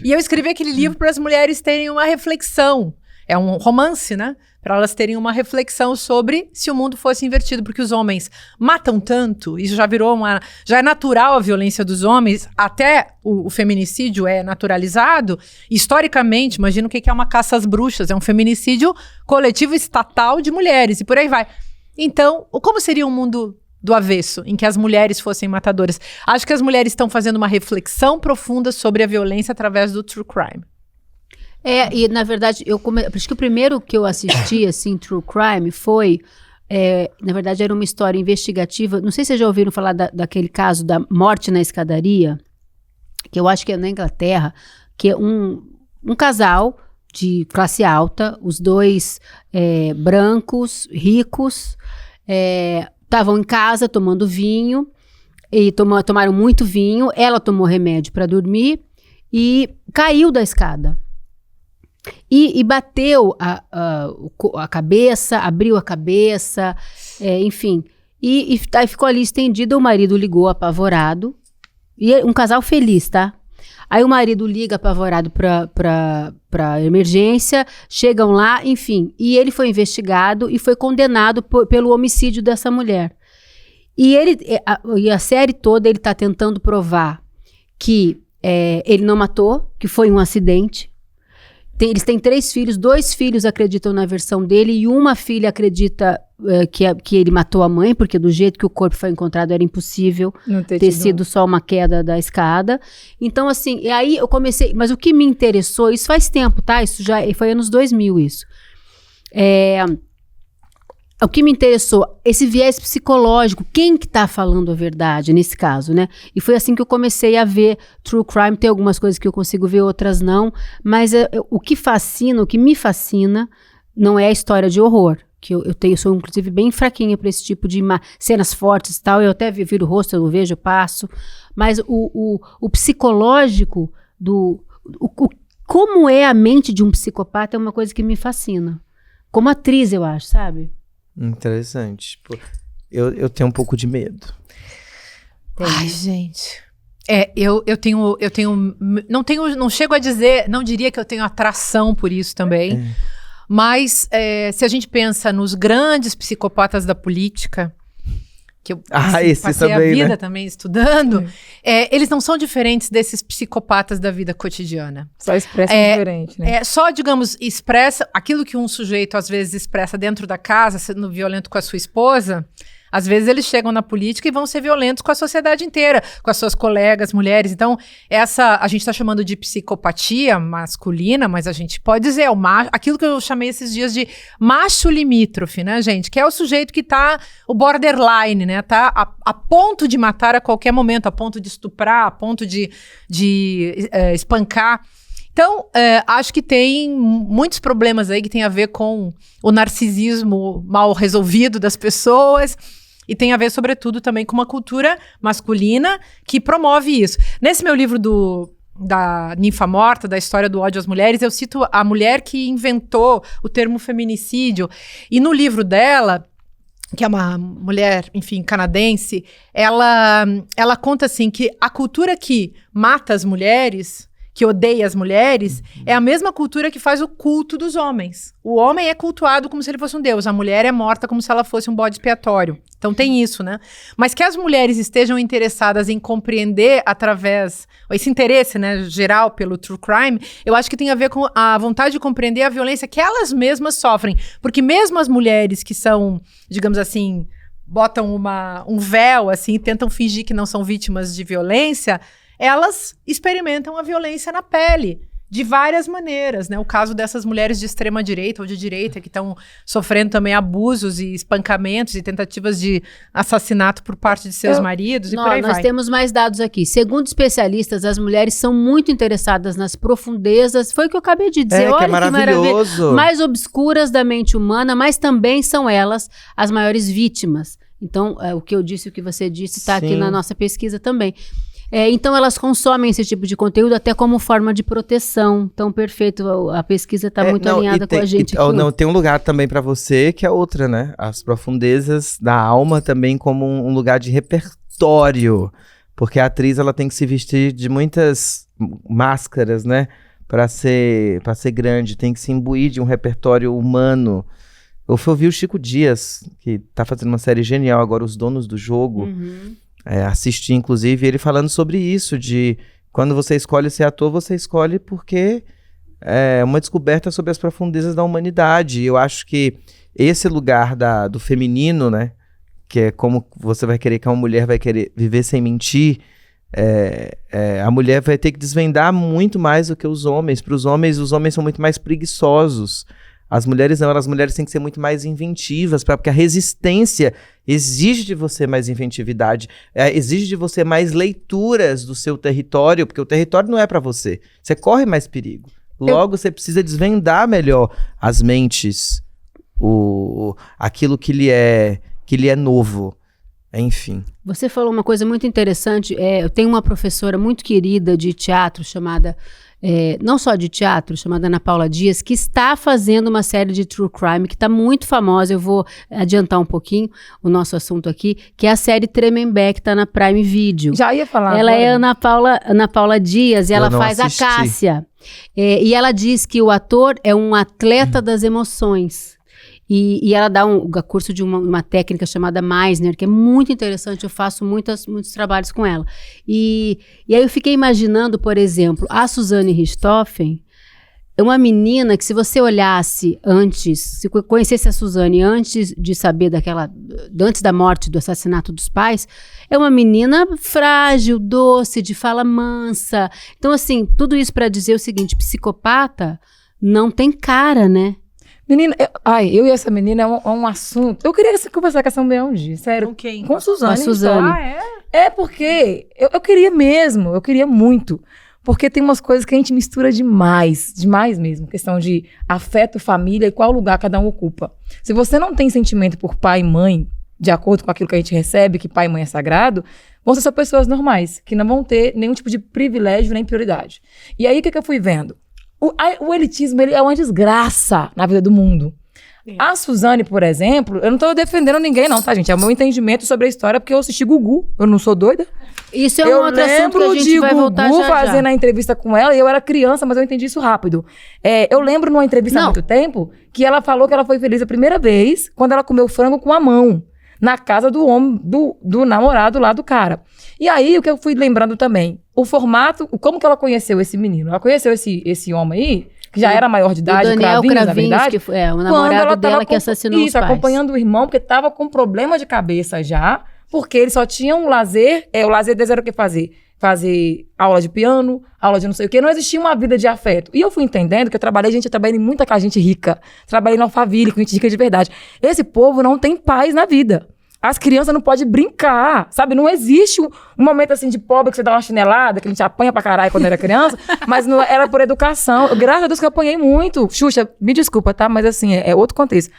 E eu escrevi aquele livro para as mulheres terem uma reflexão. É um romance, né? Para elas terem uma reflexão sobre se o mundo fosse invertido. Porque os homens matam tanto, isso já virou já é natural a violência dos homens, até o feminicídio é naturalizado. Historicamente, imagina o que é uma caça às bruxas, é um feminicídio coletivo estatal de mulheres, e por aí vai. Então, como seria um mundo do avesso, em que as mulheres fossem matadoras? Acho que as mulheres estão fazendo uma reflexão profunda sobre a violência através do true crime. E na verdade, acho que o primeiro que eu assisti, assim, True Crime, foi, na verdade, era uma história investigativa. Não sei se vocês já ouviram falar daquele caso da morte na escadaria, que eu acho que é na Inglaterra, que é um casal de classe alta, os dois brancos, ricos, estavam em casa tomando vinho, e tomaram muito vinho, ela tomou remédio para dormir e caiu da escada. E bateu a cabeça, abriu a cabeça, enfim. E aí ficou ali estendida, o marido ligou apavorado. E um casal feliz, tá? Aí o marido liga apavorado pra emergência, chegam lá, enfim. E ele foi investigado e foi condenado pelo homicídio dessa mulher. E a série toda ele tá tentando provar que ele não matou, que foi um acidente. Eles têm 3 filhos, 2 filhos acreditam na versão dele e uma filha acredita que ele matou a mãe, porque do jeito que o corpo foi encontrado era impossível ter sido só uma queda da escada. Então, assim, e aí eu comecei, mas o que me interessou, isso faz tempo, tá? Isso já foi anos 2000 isso. O que me interessou, esse viés psicológico, quem que tá falando a verdade nesse caso, né? E foi assim que eu comecei a ver True Crime, tem algumas coisas que eu consigo ver, outras não, mas o que me fascina, não é a história de horror, que eu sou inclusive bem fraquinha para esse tipo de cenas fortes e tal, eu até viro o rosto, eu vejo, eu passo, mas o psicológico, como é a mente de um psicopata é uma coisa que me fascina, como atriz eu acho, sabe? Interessante. Pô, eu tenho um pouco de medo. Ai, gente. Eu tenho, não chego a dizer, não diria que eu tenho atração por isso também, mas se a gente pensa nos grandes psicopatas da política, que eu passei também, a vida, né? Também estudando, eles não são diferentes desses psicopatas da vida cotidiana. Só expressam diferente, né? Só, digamos, expressa aquilo que um sujeito às vezes expressa dentro da casa, sendo violento com a sua esposa. Às vezes eles chegam na política e vão ser violentos com a sociedade inteira, com as suas colegas, mulheres. Então, a gente está chamando de psicopatia masculina, mas a gente pode dizer aquilo que eu chamei esses dias de macho limítrofe, né, gente? Que é o sujeito que tá o borderline, né? Tá a ponto de matar a qualquer momento, a ponto de estuprar, a ponto de espancar. Então, acho que tem muitos problemas aí que tem a ver com o narcisismo mal resolvido das pessoas e tem a ver, sobretudo, também com uma cultura masculina que promove isso. Nesse meu livro da Ninfa Morta, da história do ódio às mulheres, eu cito a mulher que inventou o termo feminicídio. E no livro dela, que é uma mulher, enfim, canadense, ela conta assim que a cultura que mata as mulheres, que odeia as mulheres, é a mesma cultura que faz o culto dos homens. O homem é cultuado como se ele fosse um deus, a mulher é morta como se ela fosse um bode expiatório. Então tem isso, né? Mas que as mulheres estejam interessadas em compreender através, esse interesse, né, geral pelo true crime, eu acho que tem a ver com a vontade de compreender a violência que elas mesmas sofrem. Porque mesmo as mulheres que são, digamos assim, botam um véu, assim, e tentam fingir que não são vítimas de violência, elas experimentam a violência na pele, de várias maneiras, né? O caso dessas mulheres de extrema direita ou de direita que estão sofrendo também abusos e espancamentos e tentativas de assassinato por parte de seus maridos e por aí vai. Nós temos mais dados aqui. Segundo especialistas, as mulheres são muito interessadas nas profundezas, foi o que eu acabei de dizer, olha que maravilhoso, mais obscuras da mente humana, mas também são elas as maiores vítimas. Então, o que eu disse, o que você disse, está aqui na nossa pesquisa também. Então elas consomem esse tipo de conteúdo até como forma de proteção. Então, perfeito, a pesquisa está muito alinhada com a gente. Não, tem um lugar também para você que é outra, né? As profundezas da alma também como um lugar de repertório. Porque a atriz ela tem que se vestir de muitas máscaras, né? Para ser grande, tem que se imbuir de um repertório humano. Eu ouvi o Chico Dias, que tá fazendo uma série genial agora, Os Donos do Jogo. Assisti, inclusive, ele falando sobre isso, de quando você escolhe ser ator, você escolhe porque é uma descoberta sobre as profundezas da humanidade. Eu acho que esse lugar do feminino, né? Que é como você vai querer que uma mulher vai querer viver sem mentir. A mulher vai ter que desvendar muito mais do que os homens. Para os homens são muito mais preguiçosos. As mulheres não, as mulheres têm que ser muito mais inventivas, porque a resistência exige de você mais inventividade, exige de você mais leituras do seu território, porque o território não é para você. Você corre mais perigo. Logo, você precisa desvendar melhor as mentes, aquilo que lhe é novo. Enfim. Você falou uma coisa muito interessante. Eu tenho uma professora muito querida de teatro chamada... não só de teatro, chamada Ana Paula Dias, que está fazendo uma série de True Crime, que está muito famosa. Eu vou adiantar um pouquinho o nosso assunto aqui, que é a série Tremembé, que está na Prime Video. Já ia falar. Ela agora. é Ana Paula Dias, e ela faz assisti. a Cássia. E ela diz que o ator é um atleta das emoções. E ela dá um curso de uma técnica chamada Meisner, que é muito interessante. Eu faço muitos trabalhos com ela. E aí eu fiquei imaginando, por exemplo, a Suzane Richthofen é uma menina que, se você olhasse antes, se conhecesse a Suzane antes de saber antes da morte, do assassinato dos pais, é uma menina frágil, doce, de fala mansa. Então, assim, tudo isso para dizer o seguinte: psicopata não tem cara, né? Menina, eu e essa menina é um assunto. Eu queria conversar com essa mulher um dia, sério. Com quem? Com Suzane. Com a Suzane. É porque eu queria mesmo, eu queria muito. Porque tem umas coisas que a gente mistura demais mesmo. Questão de afeto, família e qual lugar cada um ocupa. Se você não tem sentimento por pai e mãe, de acordo com aquilo que a gente recebe, que pai e mãe é sagrado, vão ser só pessoas normais, que não vão ter nenhum tipo de privilégio nem prioridade. E aí, o que eu fui vendo? O elitismo, ele é uma desgraça na vida do mundo. A Suzane, por exemplo, eu não tô defendendo ninguém não, tá, gente? É o meu entendimento sobre a história, porque eu assisti Gugu, eu não sou doida. Isso é um outro assunto que a gente vai voltar já. Eu lembro de Gugu fazendo a entrevista com ela, e eu era criança, mas eu entendi isso rápido. Eu lembro numa entrevista há muito tempo, que ela falou que ela foi feliz a primeira vez, quando ela comeu frango com a mão, na casa do homem, do namorado lá do cara. E aí, o que eu fui lembrando também, o formato, como que ela conheceu esse menino? Ela conheceu esse homem aí, que já era maior de idade, o Daniel Cravinhos, na verdade. Que foi, o namorado dela que assassinou os pais. Acompanhando o irmão, porque tava com problema de cabeça já, porque ele só tinha um lazer, o lazer deles era o que fazer? Fazer aula de piano, aula de não sei o quê, não existia uma vida de afeto. E eu fui entendendo que eu trabalhei em muita gente rica, trabalhei no Alphaville, com gente rica de verdade. Esse povo não tem paz na vida. As crianças não podem brincar, sabe? Não existe um momento assim de pobre que você dá uma chinelada, que a gente apanha pra caralho quando era criança, mas não era por educação. Graças a Deus que eu apanhei muito. Xuxa, me desculpa, tá? Mas assim, é outro contexto.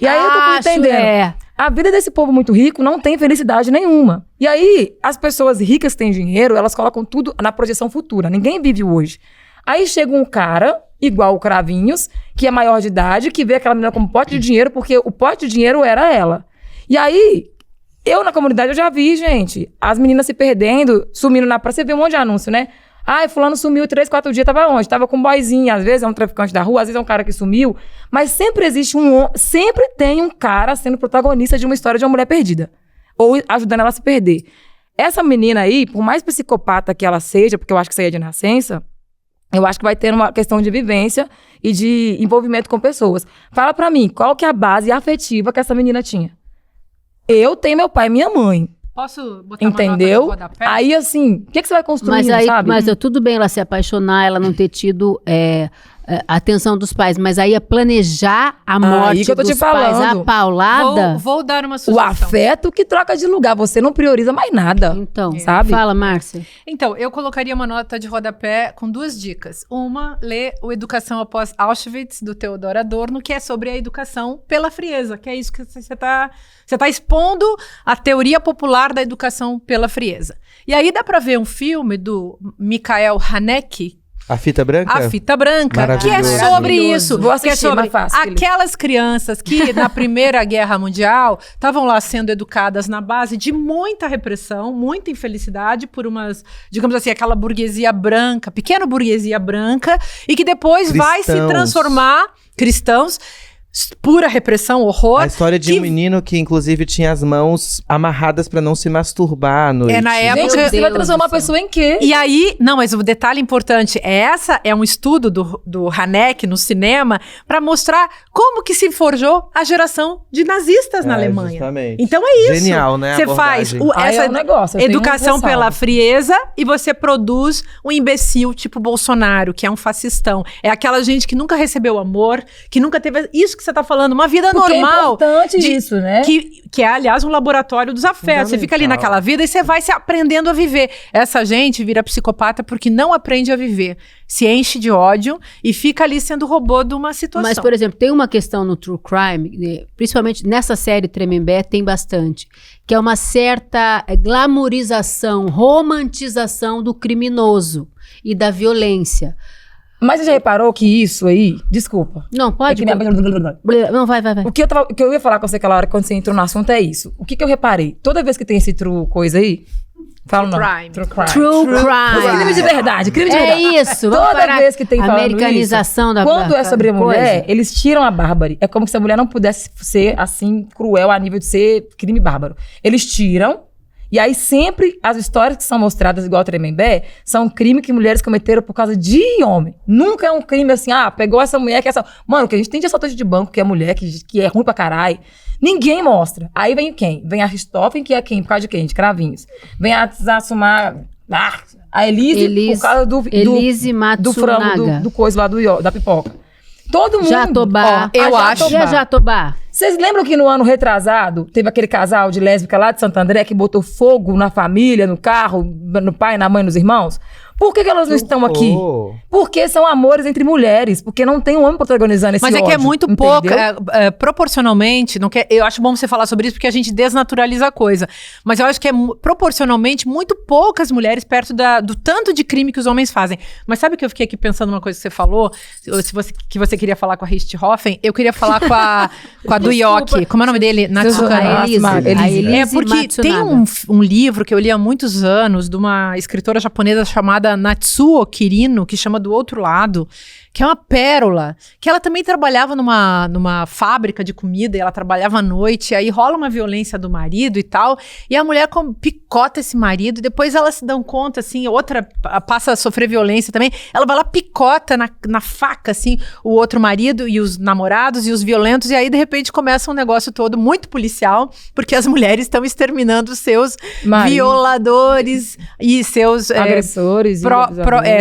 E aí eu fui entendendo. A vida desse povo muito rico não tem felicidade nenhuma. E aí, as pessoas ricas que têm dinheiro, elas colocam tudo na projeção futura. Ninguém vive hoje. Aí chega um cara, igual o Cravinhos, que é maior de idade, que vê aquela menina como pote de dinheiro, porque o pote de dinheiro era ela. E aí, eu na comunidade, eu já vi, gente, as meninas se perdendo, sumindo na praça. Você vê um monte de anúncio, né? Ai, fulano sumiu 3, 4 dias, tava onde? Tava com um boyzinho, às vezes é um traficante da rua, às vezes é um cara que sumiu. Mas sempre existe sempre tem um cara sendo protagonista de uma história de uma mulher perdida. Ou ajudando ela a se perder. Essa menina aí, por mais psicopata que ela seja, porque eu acho que isso aí é de nascença, eu acho que vai ter uma questão de vivência e de envolvimento com pessoas. Fala pra mim, qual que é a base afetiva que essa menina tinha? Eu tenho meu pai e minha mãe. Posso botar entendeu? uma nota no rodapé? Aí, assim, o que você vai construindo, mas aí, sabe? Mas tudo bem ela se apaixonar, ela não ter tido a atenção dos pais, mas aí é planejar a morte que eu tô dos te pais falando. a paulada. Vou dar uma O sugestão. afeto que troca de lugar. Você não prioriza mais nada. Então, Sabe? fala, Márcia. Então, eu colocaria uma nota de rodapé com 2 dicas. Uma, lê o Educação Após Auschwitz, do Theodor Adorno, que é sobre a educação pela frieza, que é isso que você tá expondo a teoria popular da educação pela frieza. E aí dá pra ver um filme do Mikhail Haneke, A Fita Branca? A Fita Branca, que é Maravilhoso. sobre isso. Vou assistir, que é sobre mais fácil, Felipe. aquelas crianças que na Primeira Guerra Mundial estavam lá sendo educadas na base de muita repressão, muita infelicidade por umas, digamos assim, aquela burguesia branca, pequena burguesia branca, e que depois vai se Cristãos. transformar, cristãos, pura repressão, horror. A história de que- um menino que, inclusive, tinha as mãos amarradas pra não se masturbar à noite. É, na época- Gente, você Deus vai do transformar a céu. pessoa em quê? E aí, não, mas o detalhe importante é um estudo do Haneke no cinema para mostrar como que se forjou a geração de nazistas na Alemanha. Justamente. Então é isso. Genial, né? a Você faz abordagem. Aí essa é um negócio, eu tenho educação ressalva. pela frieza e você produz um imbecil tipo Bolsonaro, que é um fascistão. É aquela gente que nunca recebeu amor, que nunca teve isso que você tá falando, uma vida Porque normal. é importante de- isso, né? Que é, aliás, um laboratório dos afetos. Você fica ali Fundamental. naquela vida e você vai se aprendendo a viver. Essa gente vira psicopata porque não aprende a viver. Se enche de ódio e fica ali sendo robô de uma situação. Mas, por exemplo, tem uma questão no True Crime, principalmente nessa série Tremembé, tem bastante, que é uma certa glamourização, romantização do criminoso e da violência. Mas você já reparou que isso aí... Desculpa. Não, pode... É que nem- Não, vai. O que eu ia falar com você aquela hora quando você entrou no assunto é isso. O que eu reparei? Toda vez que tem esse true coisa aí... Fala True não. crime. True crime. True Mas é crime de Crime. verdade, crime de É verdade. isso. vamos Toda parar. vez que tem falando Americanização isso, da quando é sobre a coisa. mulher, eles tiram a bárbara. É como se a mulher não pudesse ser assim, cruel a nível de ser crime bárbaro. Eles tiram, e aí sempre as histórias que são mostradas, igual a Tremembé, são crimes que mulheres cometeram por causa de homem. Nunca é um crime assim, pegou essa mulher que é essa... Mano, que a gente tem de assaltante de banco, que é mulher, que é ruim pra caralho. Ninguém mostra. Aí vem quem? Vem a Richthofen, que é quem? Por causa de quem? De cravinhos. Vem a Zassumar... a Elise, por causa do Elise do frango, Matsunaga. do coisa lá da pipoca. Todo mundo... Jatobá. Ó, Eu a acho. E a Jatobá? Vocês lembram que no ano retrasado, teve aquele casal de lésbica lá de Santo André que botou fogo na família, no carro, no pai, na mãe, nos irmãos? Por que elas não estão aqui? Oh. Porque são amores entre mulheres. Porque não tem um homem protagonizando esse Mas é que é ódio, muito entendeu? pouco, proporcionalmente, não quer, eu acho bom você falar sobre isso porque a gente desnaturaliza a coisa, mas eu acho que é proporcionalmente muito poucas mulheres perto do tanto de crime que os homens fazem. Mas sabe que eu fiquei aqui pensando numa coisa que você falou, que você queria falar com a Richthofen, eu queria falar com a do Yoki, como é o nome dele? Natsuka. A Elise. Elise. A Elise É porque tem Matsunaga. um livro que eu li há muitos anos de uma escritora japonesa chamada Natsuo Kirino, que chama Do Outro Lado, que é uma pérola, que ela também trabalhava numa fábrica de comida, e ela trabalhava à noite, aí rola uma violência do marido e tal, e a mulher picota esse marido, e depois elas se dão conta, assim, outra passa a sofrer violência também, ela vai lá, picota na faca, assim, o outro marido e os namorados e os violentos, e aí de repente começa um negócio todo muito policial, porque as mulheres estão exterminando seus Marido. violadores e seus Agressores.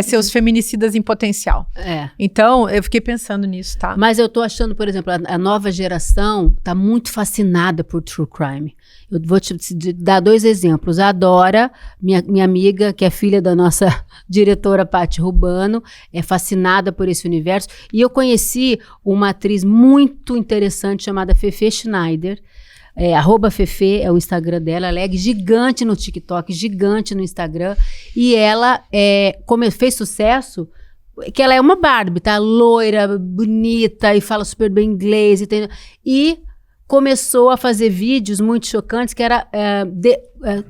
seus feminicidas em potencial. É. Então, eu fiquei pensando nisso, tá? Mas eu tô achando, por exemplo, a nova geração tá muito fascinada por true crime. Eu vou te dar 2 exemplos. A Dora, minha amiga, que é filha da nossa diretora Paty Rubano, é fascinada por esse universo. E eu conheci uma atriz muito interessante chamada Fefe Schneider. @Fefe é o Instagram dela. Ela é gigante no TikTok, gigante no Instagram. E ela, como fez sucesso... que ela é uma Barbie, tá? Loira, bonita e fala super bem inglês. E começou a fazer vídeos muito chocantes que era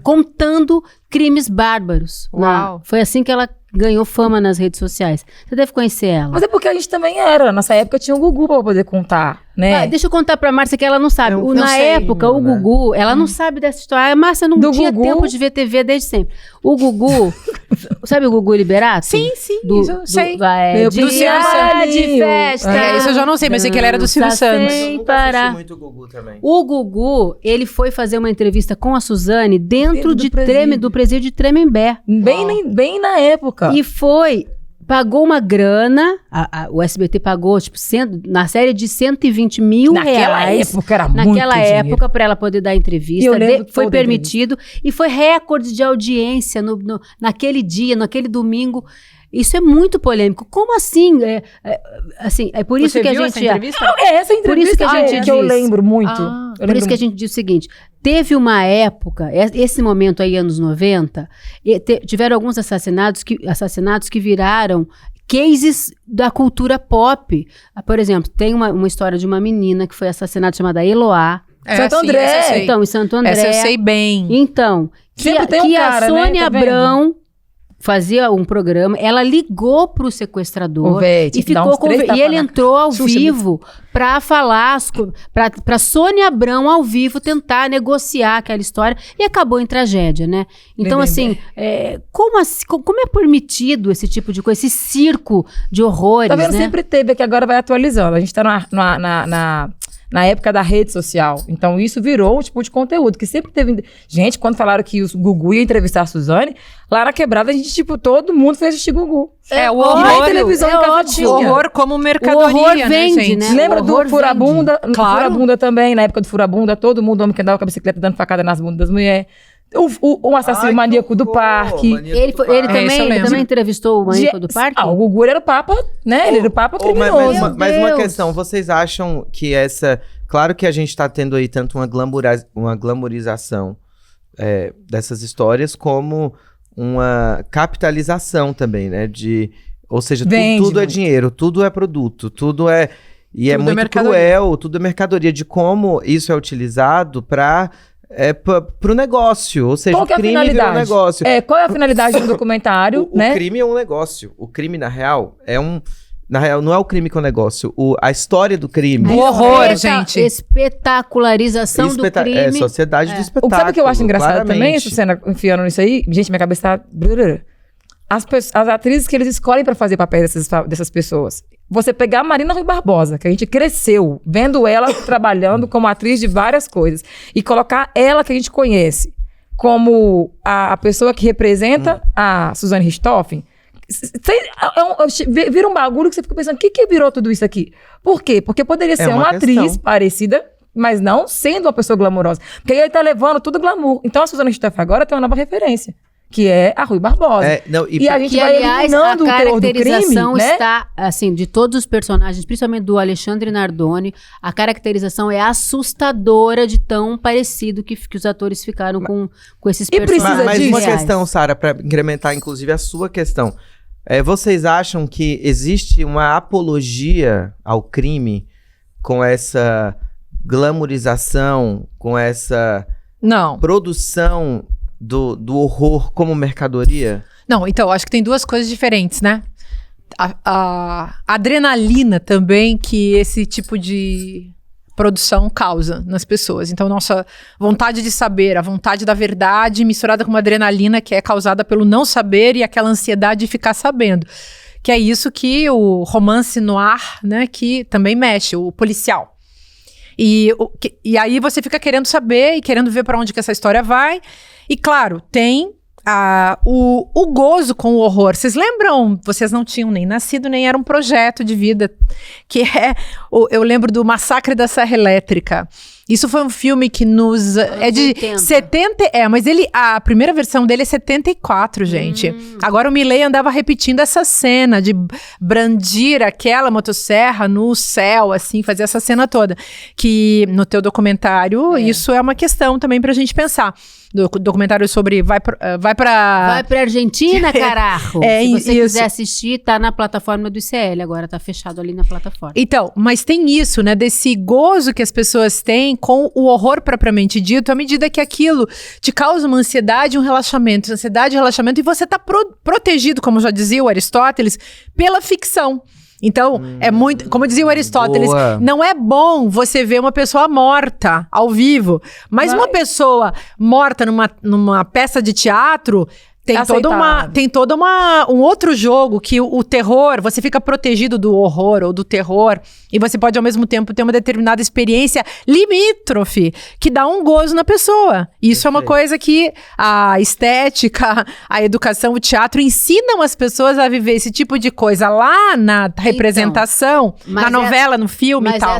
contando crimes bárbaros. Uau. Foi assim que ela ganhou fama nas redes sociais. Você deve conhecer ela. Mas é porque a gente também era. Nessa época tinha o Gugu pra poder contar, né? Deixa eu contar pra Márcia que ela não sabe. Eu Na sei, época, o né? Gugu, ela não sabe dessa história. A Márcia não Do tinha Gugu? tempo de ver TV desde sempre. O Gugu, sabe o Gugu Liberato? Sim, isso eu sei. Meu Dia Silvio de festa. Isso eu já não sei, mas eu sei que ele era do Silvio Dança Santos. sem Eu nunca assisti parar. muito o Gugu também. O Gugu, ele foi fazer uma entrevista com a Suzane dentro Dentro do presídio. do presídio de Tremembé. Bem na época. E foi pagou uma grana, o SBT pagou, tipo, na série de 120 mil reais. Época era naquela muito época, para ela poder dar entrevista. Eu lembro Foi toda permitido. E foi recorde de audiência naquele dia, naquele domingo. Isso é muito polêmico. Como assim? É por isso Você que a viu gente... essa entrevista? Não, é essa entrevista Por isso que a gente diz. que eu lembro muito. Por isso que a gente diz o seguinte, teve uma época, esse momento aí, anos 90, tiveram alguns assassinatos que viraram cases da cultura pop. Por exemplo, tem uma história de uma menina que foi assassinada chamada Eloá. Santo André. Essa eu sei. Então, em Santo André. Essa eu sei bem. Então, Sempre tem um que cara, a Sônia né? Tá vendo? Abrão fazia um programa, ela ligou pro sequestrador Ô, véi, e tinha que dar ficou uns 3 e ele tapas na entrou ao Xuxa, vivo pra falar, pra Sônia Abrão ao vivo tentar negociar aquela história e acabou em tragédia, né? Então, Bem, assim, como é permitido esse tipo de coisa, esse circo de horrores, Tá vendo? né? Sempre teve, que agora vai atualizando. A gente tá na época da rede social. Então, isso virou um tipo de conteúdo que sempre teve... Gente, quando falaram que o Gugu ia entrevistar a Suzane, lá na Quebrada, a gente, tipo, todo mundo foi assistir Gugu. O E nem televisão em casa ótimo. tinha. O horror como mercadoria, O horror né, vende, gente? né? Lembra O do horror Furabunda? vende. Claro. Furabunda também, na época do Furabunda, todo mundo, homem que andava com a bicicleta dando facada nas bundas das mulheres. Um assassino Ai, maníaco que do horror, parque. maníaco Ele, do foi- parque. ele também, isso eu ele lembro. também entrevistou o maníaco do parque? O Gugu era o Papa, né? Ele era o Papa criminoso. Mas uma Deus. questão, vocês acham que essa... Claro que a gente tá tendo aí tanto uma glamorização dessas histórias, como uma capitalização também, né? Ou seja, Vende tudo é muito. dinheiro, tudo é produto, tudo é... E é Tudo é muito mercadoria. cruel, tudo é mercadoria, de como isso é utilizado pro negócio. Ou seja, Qual o que é a crime virou um finalidade? negócio. Qual é a finalidade do documentário, O né? crime é um negócio. O crime, na real, Na real, não é o crime que é o negócio. A história do crime. O horror, Espeta- gente. Espetacularização do crime. Sociedade do espetáculo. Sabe o que eu acho engraçado também, claramente. essa cena enfiando nisso aí? Gente, minha cabeça tá... As atrizes que eles escolhem pra fazer papéis dessas pessoas. Você pegar a Marina Rui Barbosa, que a gente cresceu vendo ela trabalhando como atriz de várias coisas, e colocar ela, que a gente conhece, como a pessoa que representa a Suzane Richthofen, vira um bagulho que você fica pensando, o que virou tudo isso aqui? Por quê? Porque poderia ser uma uma atriz questão. parecida, mas não sendo uma pessoa glamourosa. Porque aí ele tá levando tudo glamour. Então a Suzane Richthofen agora tem uma nova referência, que é a Rui Barbosa. E a gente Que, vai aliás, a eliminando o teor do crime, caracterização né? está, assim, de todos os personagens, principalmente do Alexandre Nardoni, a caracterização é assustadora de tão parecido que os atores ficaram com esses E precisa personagens Mas disso. uma reais. questão, Sara, para incrementar, inclusive, a sua questão. Vocês acham que existe uma apologia ao crime com essa glamorização, com essa Não. produção do horror como mercadoria? Não, então, acho que tem duas coisas diferentes, né? A adrenalina também que esse tipo de produção causa nas pessoas. Então, nossa vontade de saber, a vontade da verdade misturada com uma adrenalina que é causada pelo não saber e aquela ansiedade de ficar sabendo. Que é isso que o romance noir, né, que também mexe, o policial. E aí você fica querendo saber e querendo ver para onde que essa história vai. E claro, tem o gozo com o horror. Vocês lembram? Vocês não tinham nem nascido, nem era um projeto de vida. Que eu lembro do Massacre da Serra Elétrica. Isso foi um filme que é de 80. 70. Mas a primeira versão dele é 74, gente. Agora o Milley andava repetindo essa cena de brandir aquela motosserra no céu, assim, fazer essa cena toda. Que no teu documentário, isso é uma questão também pra gente pensar. Documentário sobre vai pra Argentina, carajo. Se você isso. quiser assistir, tá na plataforma do ICL agora, tá fechado ali na plataforma. Então, mas tem isso, né, desse gozo que as pessoas têm com o horror propriamente dito, à medida que aquilo te causa uma ansiedade e um relaxamento, ansiedade e relaxamento, e você tá protegido, como já dizia o Aristóteles, pela ficção. Então, é muito, como dizia o Aristóteles, boa. não é bom você ver uma pessoa morta ao vivo, mas uma pessoa morta numa peça de teatro Tem todo um outro jogo que o terror, você fica protegido do horror ou do terror, e você pode ao mesmo tempo ter uma determinada experiência limítrofe, que dá um gozo na pessoa. Isso é uma coisa que a estética, a educação, o teatro ensinam as pessoas a viver esse tipo de coisa lá na representação, na novela, no filme e tal.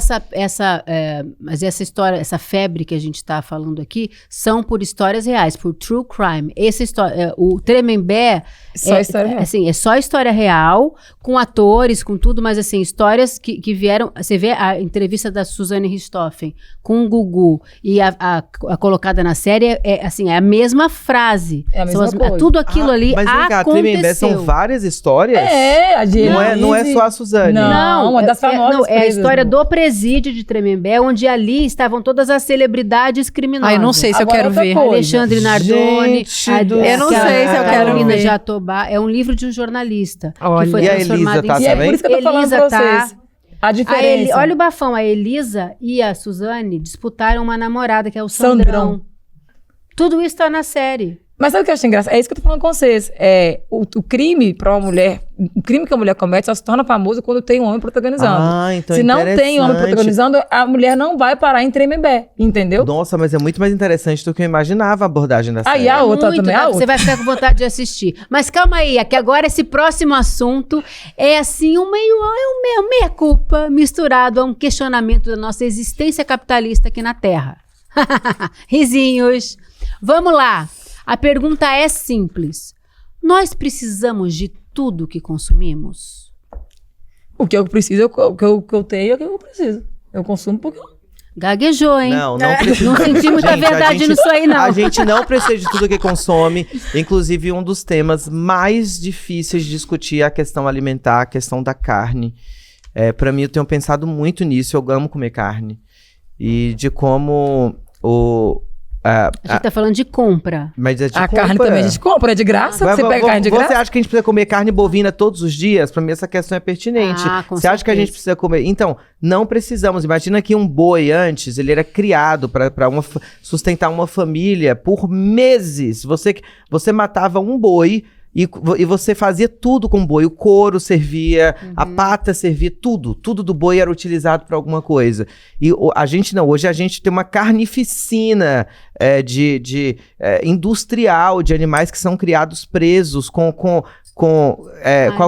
Mas essa história, essa febre que a gente tá falando aqui, são por histórias reais, por true crime. Essa história, o Tremembé história real. Assim, é só história real, com atores, com tudo, mas assim, histórias que vieram. Você vê a entrevista da Suzane Richthofen com o Gugu e a colocada na série, é a mesma frase. É a mesma coisa. Tudo aquilo ali mas vem cá, aconteceu. Tremembé são várias histórias? A de não é só a Suzane. Não, uma das famosas é a presas, história não. do presídio de Tremembé, onde ali estavam todas as celebridades criminosas. Eu não sei se Agora eu quero outra ver. coisa. Alexandre Nardoni. Eu não sei se eu quero Carolina ver. Jatobá. É um livro de um jornalista. Olha. Que foi E a transformado Elisa tá em E é também? por isso que eu tô falando pra vocês. A diferença. Olha o bafão, a Elisa e a Suzane disputaram uma namorada, que é o Sandrão. Sandrão. Tudo isso tá na série. Mas sabe o que eu acho engraçado? É isso que eu tô falando com vocês. O crime pra uma mulher, o crime que a mulher comete só se torna famoso quando tem um homem protagonizando. Então se não tem homem interessante. protagonizando, a mulher não vai parar em Tremembé, entendeu? Nossa, mas é muito mais interessante do que eu imaginava a abordagem da série. Aí a outra também, a Você outra. vai ficar com vontade de assistir. Mas calma aí, é que agora esse próximo assunto é assim, um meia-culpa misturado a um questionamento da nossa existência capitalista aqui na Terra. Risinhos. Vamos lá. A pergunta é simples. Nós precisamos de tudo que consumimos? O que eu preciso, o que eu tenho é o que eu preciso. Eu consumo porque eu... Gaguejou, hein? Não precisa. Não senti muita Gente, verdade nisso aí, não. A gente não precisa de tudo que consome. Inclusive, um dos temas mais difíceis de discutir é a questão alimentar, a questão da carne. Pra mim, eu tenho pensado muito nisso. Eu amo comer carne. E de como A gente tá falando de compra. Mas é de A compra. carne também a gente compra, é de graça. Você pega carne de Você graça. acha que a gente precisa comer carne bovina todos os dias? Pra mim essa questão é pertinente. Com Você acha que a gente precisa comer? Então, não precisamos. Imagina que um boi antes, ele era criado para sustentar uma família por meses. Você matava um boi e você fazia tudo com o boi. O couro servia, a pata servia, tudo do boi era utilizado para alguma coisa. E a gente não, hoje a gente tem uma carnificina industrial de animais que são criados presos qual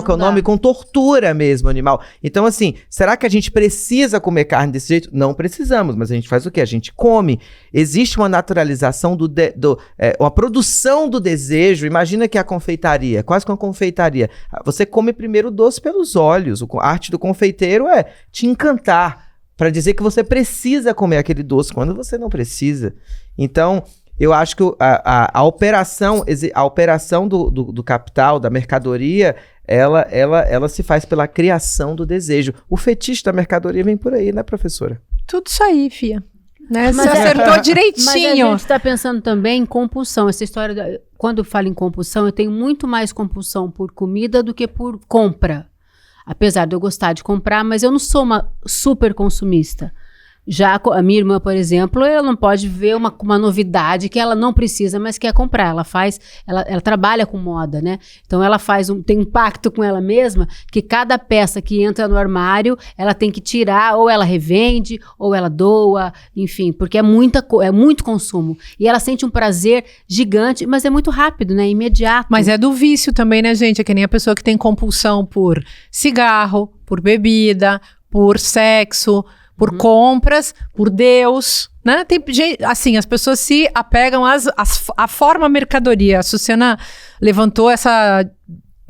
que é o nome? Com tortura mesmo, animal. Então, assim, será que a gente precisa comer carne desse jeito? Não precisamos, mas a gente faz o quê? A gente come. Existe uma naturalização uma produção do desejo. Imagina que a confeitaria, quase que uma confeitaria. Você come primeiro o doce pelos olhos. A arte do confeiteiro é te encantar, para dizer que você precisa comer aquele doce quando você não precisa. Então, eu acho que a operação do capital, da mercadoria, ela se faz pela criação do desejo. O fetiche da mercadoria vem por aí, né, professora? Tudo isso aí, fia. Né? Você acertou direitinho. Mas a gente está pensando também em compulsão. Essa história, quando eu falo em compulsão, eu tenho muito mais compulsão por comida do que por compra. Apesar de eu gostar de comprar, mas eu não sou uma super consumista. Já a minha irmã, por exemplo, ela não pode ver uma novidade que ela não precisa, mas quer comprar. Ela trabalha com moda, né? Então ela tem um pacto com ela mesma, que cada peça que entra no armário, ela tem que tirar, ou ela revende, ou ela doa, enfim, porque é muito consumo. E ela sente um prazer gigante, mas é muito rápido, né? Imediato. Mas é do vício também, né, gente? É que nem a pessoa que tem compulsão por cigarro, por bebida, por sexo, por compras, por Deus, né? Tem gente, assim, as pessoas se apegam à forma mercadoria. A Suciana levantou essa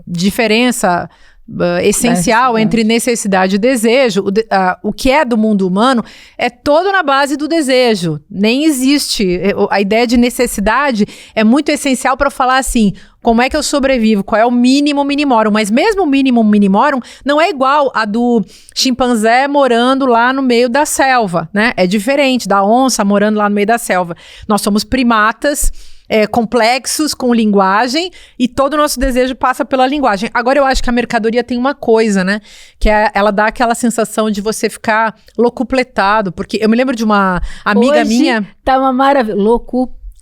diferença essencial entre necessidade e desejo. O que é do mundo humano é todo na base do desejo. Nem existe. A ideia de necessidade é muito essencial para falar assim, como é que eu sobrevivo? Qual é o mínimo minimorum? Mas mesmo o mínimo minimorum não é igual a do chimpanzé morando lá no meio da selva, né? É diferente da onça morando lá no meio da selva. Nós somos primatas complexos, com linguagem, e todo o nosso desejo passa pela linguagem. Agora, eu acho que a mercadoria tem uma coisa, né? Que ela dá aquela sensação de você ficar locupletado, porque eu me lembro de uma amiga Hoje minha... tá uma maravilha.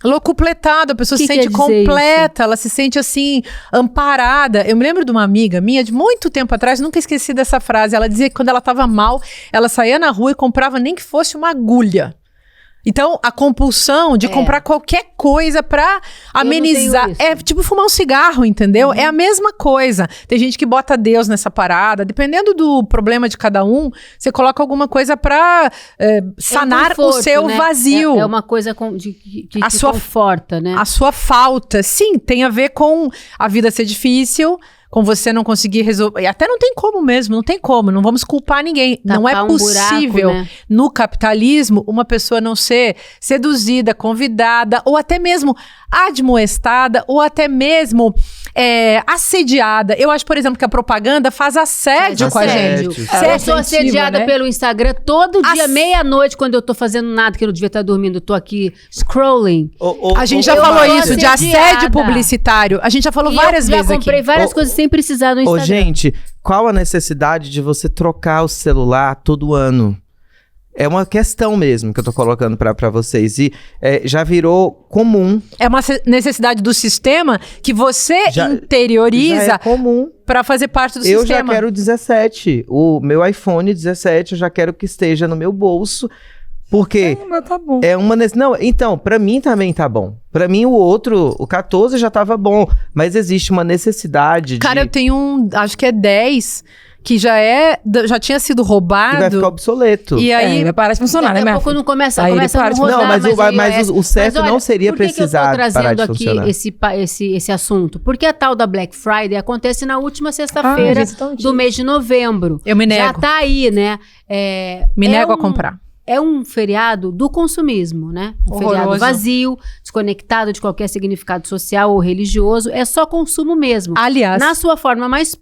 Locupletado, a pessoa se Que sente quer dizer completa, ela se sente assim, amparada. Eu me lembro de uma amiga minha, de muito tempo atrás, nunca esqueci dessa frase. Ela dizia que quando ela estava mal, ela saía na rua e comprava nem que fosse uma agulha. Então, a compulsão de comprar qualquer coisa pra amenizar. isso. É tipo fumar um cigarro, entendeu? É a mesma coisa. Tem gente que bota Deus nessa parada. Dependendo do problema de cada um, você coloca alguma coisa pra sanar conforto, o seu né? vazio. É uma coisa que A te sua- conforta, né? A sua falta. Sim, tem a ver com a vida ser difícil, com você não conseguir resolver. E até não tem como mesmo, não tem como. Não vamos culpar ninguém. Não é Tapar um buraco, possível, né? no capitalismo, uma pessoa não ser seduzida, convidada, ou até mesmo admoestada, ou até mesmo assediada. Eu acho, por exemplo, que a propaganda faz assédio com a assédio. gente. Eu sou assediada né? pelo Instagram todo dia, meia-noite, quando eu tô fazendo nada, que eu não devia estar dormindo. Eu tô aqui scrolling. A gente já eu falou sou isso, de assediada. assédio publicitário. A gente já falou E várias eu vezes já comprei aqui. várias coisas sem precisar no Ô, Instagram. gente, qual a necessidade de você trocar o celular todo ano? É uma questão mesmo que eu tô colocando pra vocês. E já virou comum. É uma necessidade do sistema que você Já interioriza é comum. pra fazer parte do Eu sistema. já quero o 17. O meu iPhone 17 eu já quero que esteja no meu bolso. Porque O meu tá bom. é uma... Não, então, pra mim também tá bom. Pra mim o outro, o 14 já tava bom. Mas existe uma necessidade Cara, eu de... tenho acho que é 10, que já tinha sido que vai roubado. ficar obsoleto. E aí, Vai parar de funcionar, Daqui né, a minha pouco não começa Aí ele a para não de- rodar Não, mas o o certo Mas olha, não seria por que precisar que eu tô parar trazendo de aqui funcionar. esse assunto? Porque a tal da Black Friday acontece na última Ah, sexta-feira gente, tão do mês de novembro. eu me Já nego. tá aí, né? Me nego a comprar. É um feriado do consumismo, né? Um Horroroso. feriado vazio, desconectado de qualquer significado social ou religioso. É só consumo mesmo. Aliás, Na sua forma mais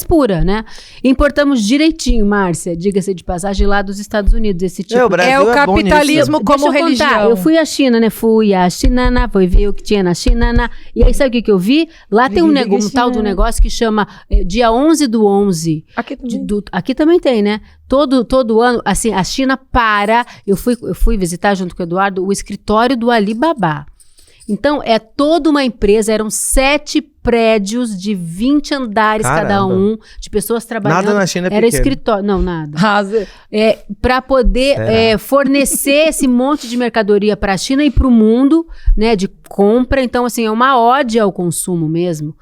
pura, né? Importamos direitinho, Márcia, diga-se de passagem, lá dos Estados Unidos, esse tipo O Brasil é o bom nisso. capitalismo como Deixa eu contar, religião. eu fui à China, né? Fui à China, fui ver o que tinha na China. E aí, sabe o que eu vi? Lá tem um tal do negócio que chama dia 11/11. Aqui também. Aqui também tem, né? Todo ano, assim, a China para. Eu fui visitar junto com o Eduardo o escritório do Alibaba. Então, é toda uma empresa, eram 7 prédios de 20 andares cada Caramba. um, de pessoas trabalhando. Nada na China é Era pequeno. escritório. Não, nada. Rasa. Para poder fornecer esse monte de mercadoria para a China e para o mundo, né, de compra. Então, assim, é uma ode ao consumo mesmo.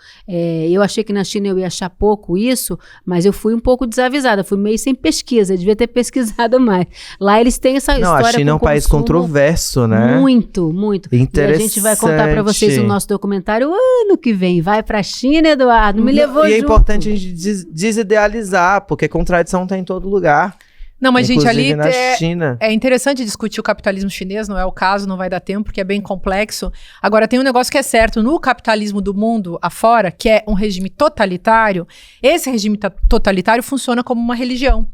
Eu achei que na China eu ia achar pouco isso, mas eu fui um pouco desavisada, fui meio sem pesquisa, eu devia ter pesquisado mais. Lá eles têm essa Não, história a China é um com país consumo controverso, né? muito, muito. E a gente vai contar para vocês o nosso documentário ano que vem. Vai para a China, Eduardo, me levou E é junto. importante a gente desidealizar, porque contradição tá em todo lugar. Não, mas gente, ali Inclusive na China. é interessante discutir o capitalismo chinês, não é o caso, não vai dar tempo, porque é bem complexo. Agora, tem um negócio que é certo, no capitalismo do mundo afora, que é um regime totalitário, esse regime totalitário funciona como uma religião.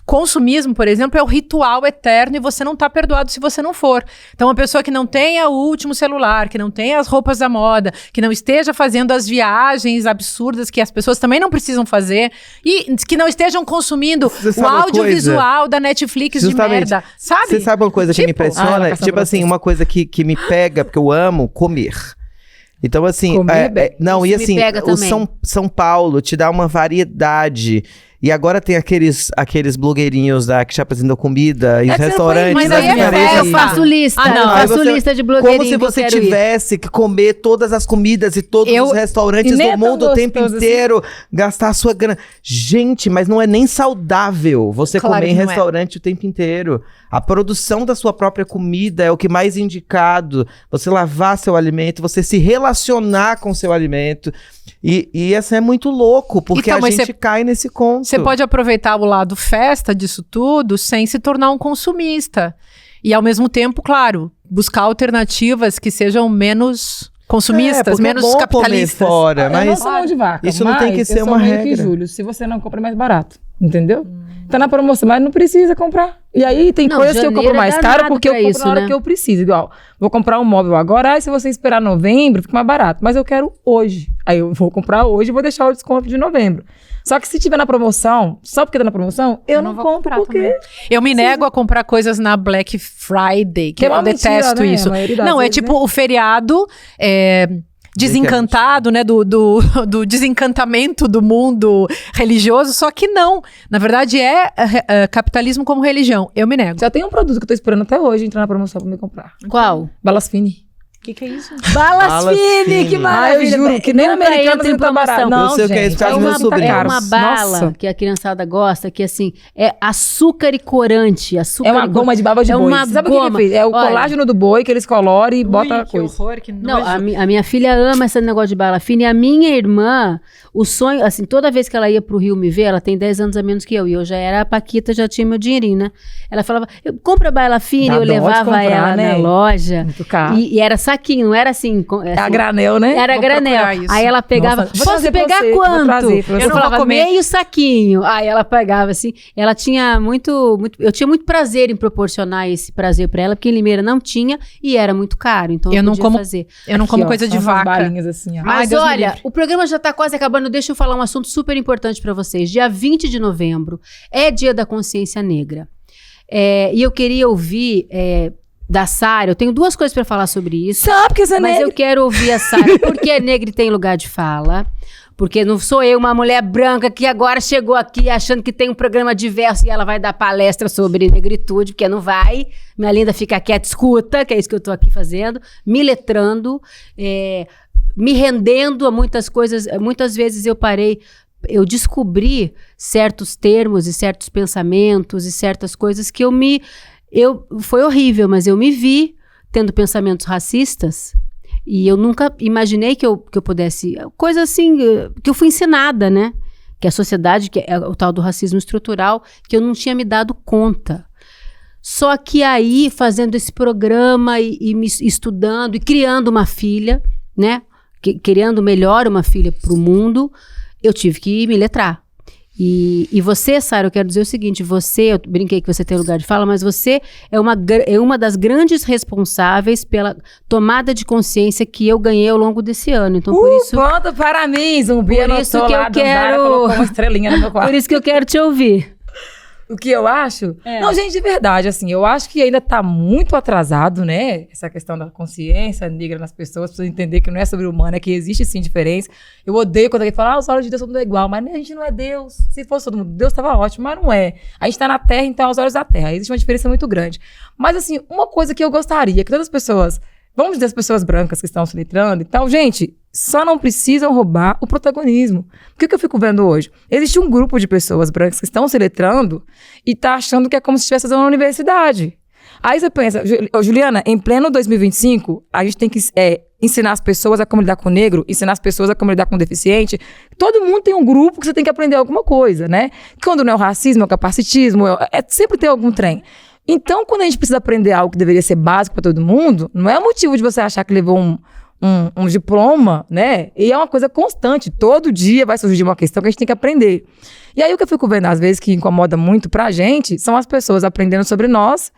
Consumismo, por exemplo, é o ritual eterno e você não tá perdoado se você não for. Então, uma pessoa que não tenha o último celular, que não tenha as roupas da moda, que não esteja fazendo as viagens absurdas que as pessoas também não precisam fazer e que não estejam consumindo Você o sabe uma audiovisual da Netflix Justamente. de merda, sabe? Você sabe uma coisa que me Tipo, impressiona? ela Tipo assim, uma coisa que me pega, porque eu amo comer. Então, assim... Comer bem. não, Isso e me assim, pega o também. São Paulo te dá uma variedade. E agora tem aqueles blogueirinhos que te apresentam comida e os que você não restaurantes. foi, mas as aí é diferentes. festa. Eu faço lista, Ah, não. eu Aí faço você- lista de Como blogueirinho se que eu você quero ir. tivesse que comer todas as comidas e todos Eu- os restaurantes E nem do é tão mundo o tempo gostoso assim. inteiro, gastar a sua grana. Gente, mas não é nem saudável você Claro comer em que não é. restaurante o tempo inteiro. A produção da sua própria comida é o que mais indicado. Você lavar seu alimento, você se relacionar com seu alimento. E isso é muito louco, porque Então, a mas gente cai nesse conto. Você pode aproveitar o lado festa disso tudo sem se tornar um consumista. E ao mesmo tempo, claro, buscar alternativas que sejam menos consumistas, porque menos é bom capitalistas. comer fora, Eu não mas sou mão de vaca, isso não tem que mas ser eu sou uma meio que regra. Júlio. Se você não compra, é mais barato. Entendeu? Tá na promoção, mas não precisa comprar. E aí tem coisas que eu compro mais caro porque eu compro na hora que eu preciso. Igual, vou comprar um móvel agora, aí se você esperar novembro, fica mais barato. Mas eu quero hoje. Aí eu vou comprar hoje e vou deixar o desconto de novembro. Só que se tiver na promoção, só porque tá na promoção, eu não vou comprar porque... Eu me nego a comprar coisas na Black Friday, que eu detesto mentira, isso. Né? Não, é tipo o feriado... desencantado, né, do desencantamento do mundo religioso, só que não. Na verdade, é capitalismo como religião. Eu me nego. Já tem um produto que eu tô esperando até hoje entrar na promoção pra me comprar. Qual? Balas Fini. O que é isso? Balas Fini, que maravilha. Eu juro, que nem americano entra em promoção. Não, eu sei o que é isso, gente, É uma bala que a criançada gosta, que assim, é açúcar e corante. É uma goma de baba de boi. Sabe o que ele fez? É o colágeno do boi que eles coloram e botam a coisa. Que horror, que nojo. Não, a minha filha ama esse negócio de bala fina. E a minha irmã, o sonho, assim, toda vez que ela ia pro Rio me ver, ela tem 10 anos a menos que eu. E eu já era a Paquita, já tinha meu dinheirinho, né? Ela falava, compra bala fina. Eu levava ela na loja. Muito caro. E era saquinho, não era assim. A granel, né? Era granel. Aí ela pegava, posso pegar quanto? Eu falava, meio saquinho. Aí ela pegava assim. Ela tinha eu tinha muito prazer em proporcionar esse prazer pra ela, porque em Limeira não tinha e era muito caro. Então eu não podia fazer. Eu não como coisa de vaca. Balinhas assim, ó. Mas olha, o programa já tá quase acabando. Deixa eu falar um assunto super importante pra vocês. Dia 20 de novembro é Dia da Consciência Negra. E eu queria ouvir... da Sara, eu tenho 2 coisas pra falar sobre isso. Sabe que você é negra. Mas eu quero ouvir a Sara, porque é negra e tem lugar de fala. Porque não sou eu, uma mulher branca que agora chegou aqui achando que tem um programa diverso e ela vai dar palestra sobre negritude, porque não vai. Minha linda, fica quieta, escuta, que é isso que eu tô aqui fazendo. Me letrando, me rendendo a muitas coisas. Muitas vezes eu descobri certos termos e certos pensamentos e certas coisas que foi horrível, mas eu me vi tendo pensamentos racistas e eu nunca imaginei que eu pudesse... Coisa assim, que eu fui ensinada, né? Que a sociedade, que é o tal do racismo estrutural, que eu não tinha me dado conta. Só que aí, fazendo esse programa e me estudando e criando uma filha, né? Criando melhor uma filha para o mundo, eu tive que me letrar. E você, Sara, eu quero dizer o seguinte, eu brinquei que você tem lugar de fala, mas você é uma das grandes responsáveis pela tomada de consciência que eu ganhei ao longo desse ano. Então, por isso... Ponto para mim, Zumbi. Por isso que eu quero... Uma estrelinha no meu quarto. Por isso que eu quero te ouvir. O que eu acho? Não, gente, de verdade, assim, eu acho que ainda tá muito atrasado, né? Essa questão da consciência negra nas pessoas, pra entender que não é sobre humano, é que existe sim diferença. Eu odeio quando alguém fala, os olhos de Deus são tudo igual, mas a gente não é Deus. Se fosse todo mundo, Deus tava ótimo, mas não é. A gente tá na Terra, então aos olhos da Terra. Existe uma diferença muito grande. Mas, assim, uma coisa que eu gostaria, que todas as pessoas, vamos dizer as pessoas brancas que estão se letrando e tal, gente, só não precisam roubar o protagonismo. Porque o que eu fico vendo hoje? Existe um grupo de pessoas brancas que estão se letrando e tá achando que é como se estivesse fazendo uma universidade. Aí você pensa, Juliana, em pleno 2025, a gente tem que ensinar as pessoas a como lidar com o negro, ensinar as pessoas a como lidar com o deficiente. Todo mundo tem um grupo que você tem que aprender alguma coisa, né? Quando não é o racismo, é o capacitismo, sempre tem algum trem. Então, quando a gente precisa aprender algo que deveria ser básico para todo mundo, não é motivo de você achar que levou um diploma, né? E é uma coisa constante. Todo dia vai surgir uma questão que a gente tem que aprender. E aí o que eu fico vendo, às vezes, que incomoda muito pra gente, são as pessoas aprendendo sobre nós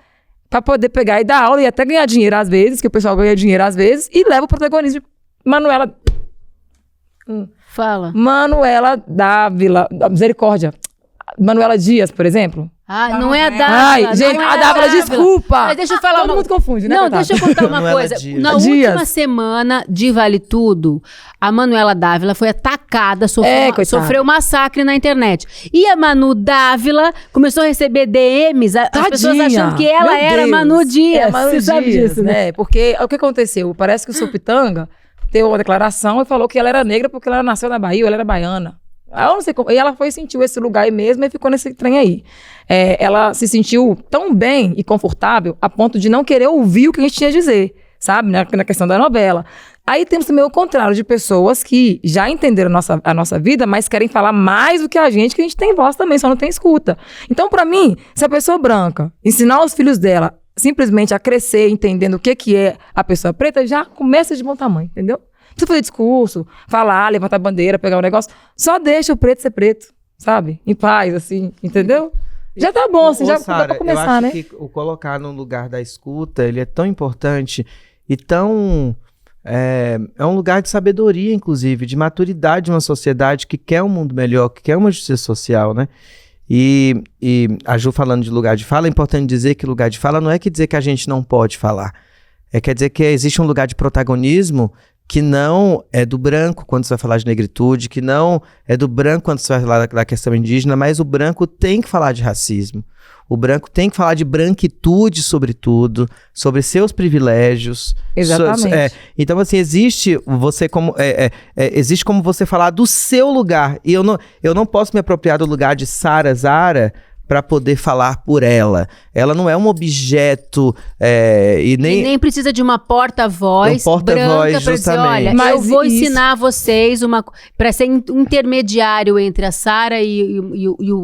pra poder pegar e dar aula e até ganhar dinheiro às vezes, que o pessoal ganha dinheiro às vezes, e leva o protagonismo de Manuela... Fala. Manuela Dávila, Misericórdia. Manuela Dias, por exemplo. Não é a Dávila. Ai, gente, a Dávila, desculpa. Mas deixa eu falar Todo mundo confunde, né? Não, deixa eu contar uma coisa. Na última semana de Vale Tudo, a Manuela Dávila foi atacada, sofreu massacre na internet. E a Manu Dávila começou a receber DMs, as pessoas achando que ela era Manu Dias. Você sabe disso, né? Porque o que aconteceu? Parece que o Sulpitanga deu uma declaração e falou que ela era negra porque ela nasceu na Bahia, ou ela era baiana. Eu não sei como. E ela sentiu esse lugar aí mesmo e ficou nesse trem aí. Ela se sentiu tão bem e confortável a ponto de não querer ouvir o que a gente tinha a dizer, sabe? Na questão da novela. Aí temos também o contrário de pessoas que já entenderam a nossa vida, mas querem falar mais do que a gente tem voz também, só não tem escuta. Então, pra mim, se a pessoa branca ensinar os filhos dela simplesmente a crescer entendendo o que é a pessoa preta, já começa de bom tamanho, entendeu? Não precisa fazer discurso, falar, levantar a bandeira, pegar um negócio. Só deixa o preto ser preto. sabe? Em paz, assim, entendeu? Já tá bom, assim, já Sara, dá pra começar, eu né? acho que o colocar no lugar da escuta, ele é tão importante e tão... É um lugar de sabedoria, inclusive, de maturidade de uma sociedade que quer um mundo melhor, que quer uma justiça social, né? E a Ju falando de lugar de fala, é importante dizer que lugar de fala não é que dizer que a gente não pode falar. Quer dizer que existe um lugar de protagonismo que não é do branco quando você vai falar de negritude, que não é do branco quando você vai falar da questão indígena, mas o branco tem que falar de racismo. O branco tem que falar de branquitude, sobretudo, sobre seus privilégios. Exatamente. Então, assim, existe existe como você falar do seu lugar. E eu não posso me apropriar do lugar de Sara Zara para poder falar por ela. Ela não é um objeto e nem precisa de uma porta-voz porta-voz, branca para dizer, justamente. olha, Mas eu vou isso- ensinar vocês para ser intermediário entre a Sara e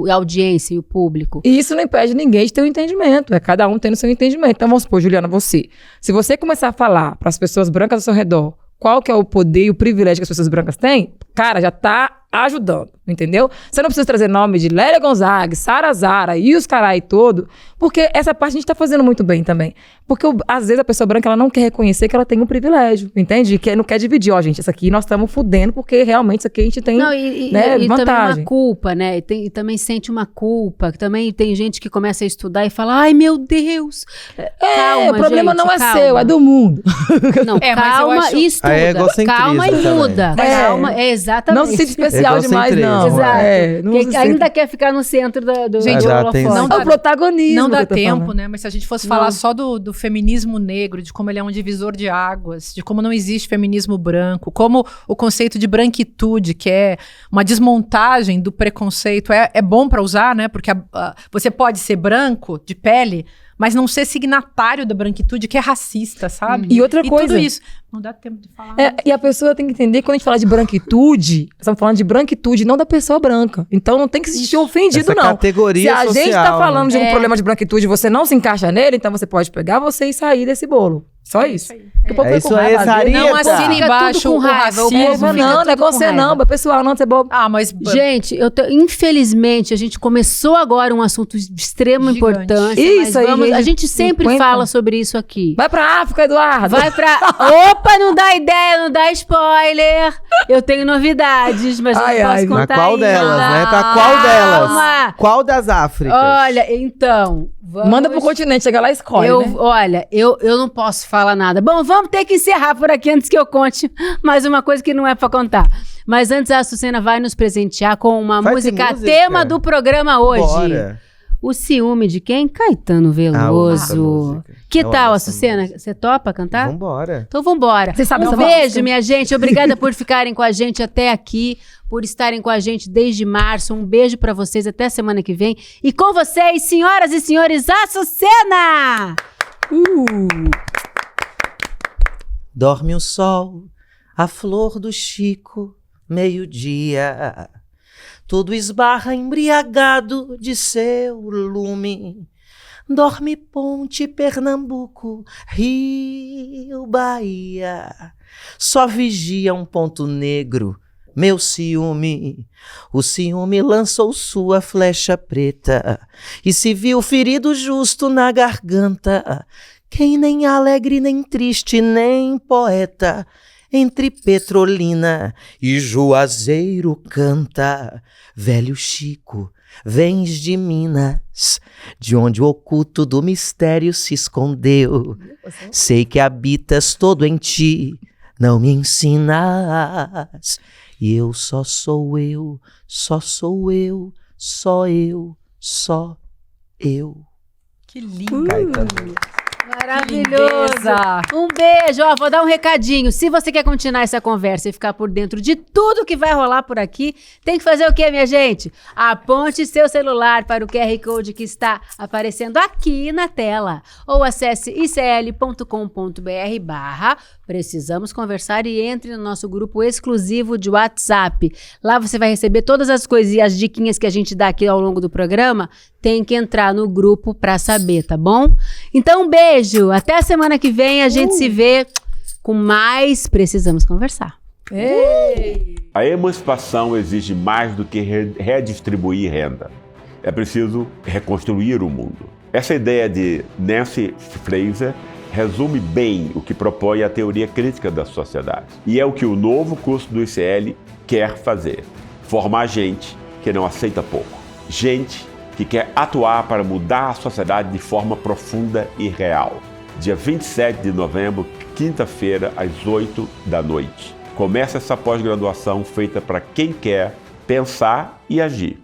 a audiência e o público. E isso não impede ninguém de ter um entendimento. É cada um tendo seu entendimento. Então, vamos supor, Juliana, você. Se você começar a falar para as pessoas brancas ao seu redor qual que é o poder e o privilégio que as pessoas brancas têm, cara, já tá ajudando, entendeu? Você não precisa trazer nome de Lélia Gonzaga, Sara Zara e os carai todo, porque essa parte a gente tá fazendo muito bem também. Porque às vezes a pessoa branca, ela não quer reconhecer que ela tem um privilégio, entende? Que não quer dividir, ó, gente, isso aqui nós estamos fudendo porque realmente isso aqui a gente tem, E também vantagem. uma culpa, né? E também sente uma culpa. Também tem gente que começa a estudar e fala, ai, meu Deus. Calma, o problema gente, não é calma. seu, é do mundo. Não, É, mas eu calma acho- e estuda. É egocentrismo Calma e também. muda. Calma, exatamente. Não se sinta especial demais, não. Exato. Não Quem se ainda sinta- quer ficar no centro do Gente, já holofote. tem- não É o protagonismo. Não dá que eu tô tempo, falando. né? Mas se a gente fosse falar só do feminismo negro, de como ele é um divisor de águas, de como não existe feminismo branco, como o conceito de branquitude, que é uma desmontagem do preconceito, é bom para usar, né? Porque você pode ser branco, de pele, mas não ser signatário da branquitude, que é racista, sabe? E outra coisa- tudo isso. Não dá tempo de falar. E a pessoa tem que entender que quando a gente fala de branquitude, nós estamos falando de branquitude, não da pessoa branca. Então não tem que se sentir ofendido, Essa não. categoria Se a gente social, tá falando né? de um problema de branquitude e você não se encaixa nele, então você pode pegar você e sair desse bolo. Só isso. Porque o povo É fica isso com aí, raiva, às vezes. Sarita. Não assina Fica embaixo tudo com o raiva, o racismo. povo É, fica não, não é tudo com você raiva. não, é pessoal, não, você é bobo. Ah, mas... Gente, infelizmente, a gente começou agora um assunto de extrema Gigante. importância. Isso mas aí, a gente sempre 50. fala sobre isso aqui. Vai pra África, Eduardo. Vai pra. Opa, não dá ideia, não dá spoiler. Eu tenho novidades, mas eu Ai, não posso ai. contar Pra qual ainda. delas, né? Pra qual delas? Calma. Qual das Áfricas? Olha, então. Vamos... Manda pro continente, chega lá e escolhe, né? Olha, eu não posso falar nada. Bom, vamos ter que encerrar por aqui antes que eu conte mais uma coisa que não é pra contar. Mas antes a Açucena vai nos presentear com uma Vai ter música música? tema do programa hoje. Bora. O ciúme de quem? Caetano amo essa Veloso. música. Que Eu amo tal, essa Açucena? música. Você topa cantar? Vambora. Então vambora. Você sabe Um essa beijo, música? minha gente. Obrigada por ficarem com a gente até aqui, por estarem com a gente desde março. Um beijo pra vocês até semana que vem. E com vocês, senhoras e senhores, Açucena! Dorme o sol, a flor do Chico, meio-dia. Tudo esbarra embriagado de seu lume. Dorme Ponte, Pernambuco, Rio, Bahia. Só vigia um ponto negro, meu ciúme. O ciúme lançou sua flecha preta e se viu ferido justo na garganta. Quem nem alegre, nem triste, nem poeta, entre Petrolina e Juazeiro canta. Velho Chico, vens de Minas, de onde o oculto do mistério se escondeu. Sei que habitas todo em ti, não me ensinas. E eu só sou eu, só sou eu, só eu, só eu. Que lindo. Maravilhoso. Lindeza. Um beijo. Ó, vou dar um recadinho. Se você quer continuar essa conversa e ficar por dentro de tudo que vai rolar por aqui, tem que fazer o quê, minha gente? Aponte seu celular para o QR Code que está aparecendo aqui na tela. Ou acesse icl.com.br/precisamos conversar e entre no nosso grupo exclusivo de WhatsApp. Lá você vai receber todas as coisas e as diquinhas que a gente dá aqui ao longo do programa. Tem que entrar no grupo para saber, tá bom? Então, um beijo. Até a semana que vem a gente se vê com mais Precisamos Conversar. Ei! A emancipação exige mais do que redistribuir renda. É preciso reconstruir o mundo. Essa ideia de Nancy Fraser resume bem o que propõe a teoria crítica da sociedade. E é o que o novo curso do ICL quer fazer. Formar gente que não aceita pouco. Gente que quer atuar para mudar a sociedade de forma profunda e real. Dia 27 de novembro, quinta-feira, às 20h. Começa essa pós-graduação feita para quem quer pensar e agir.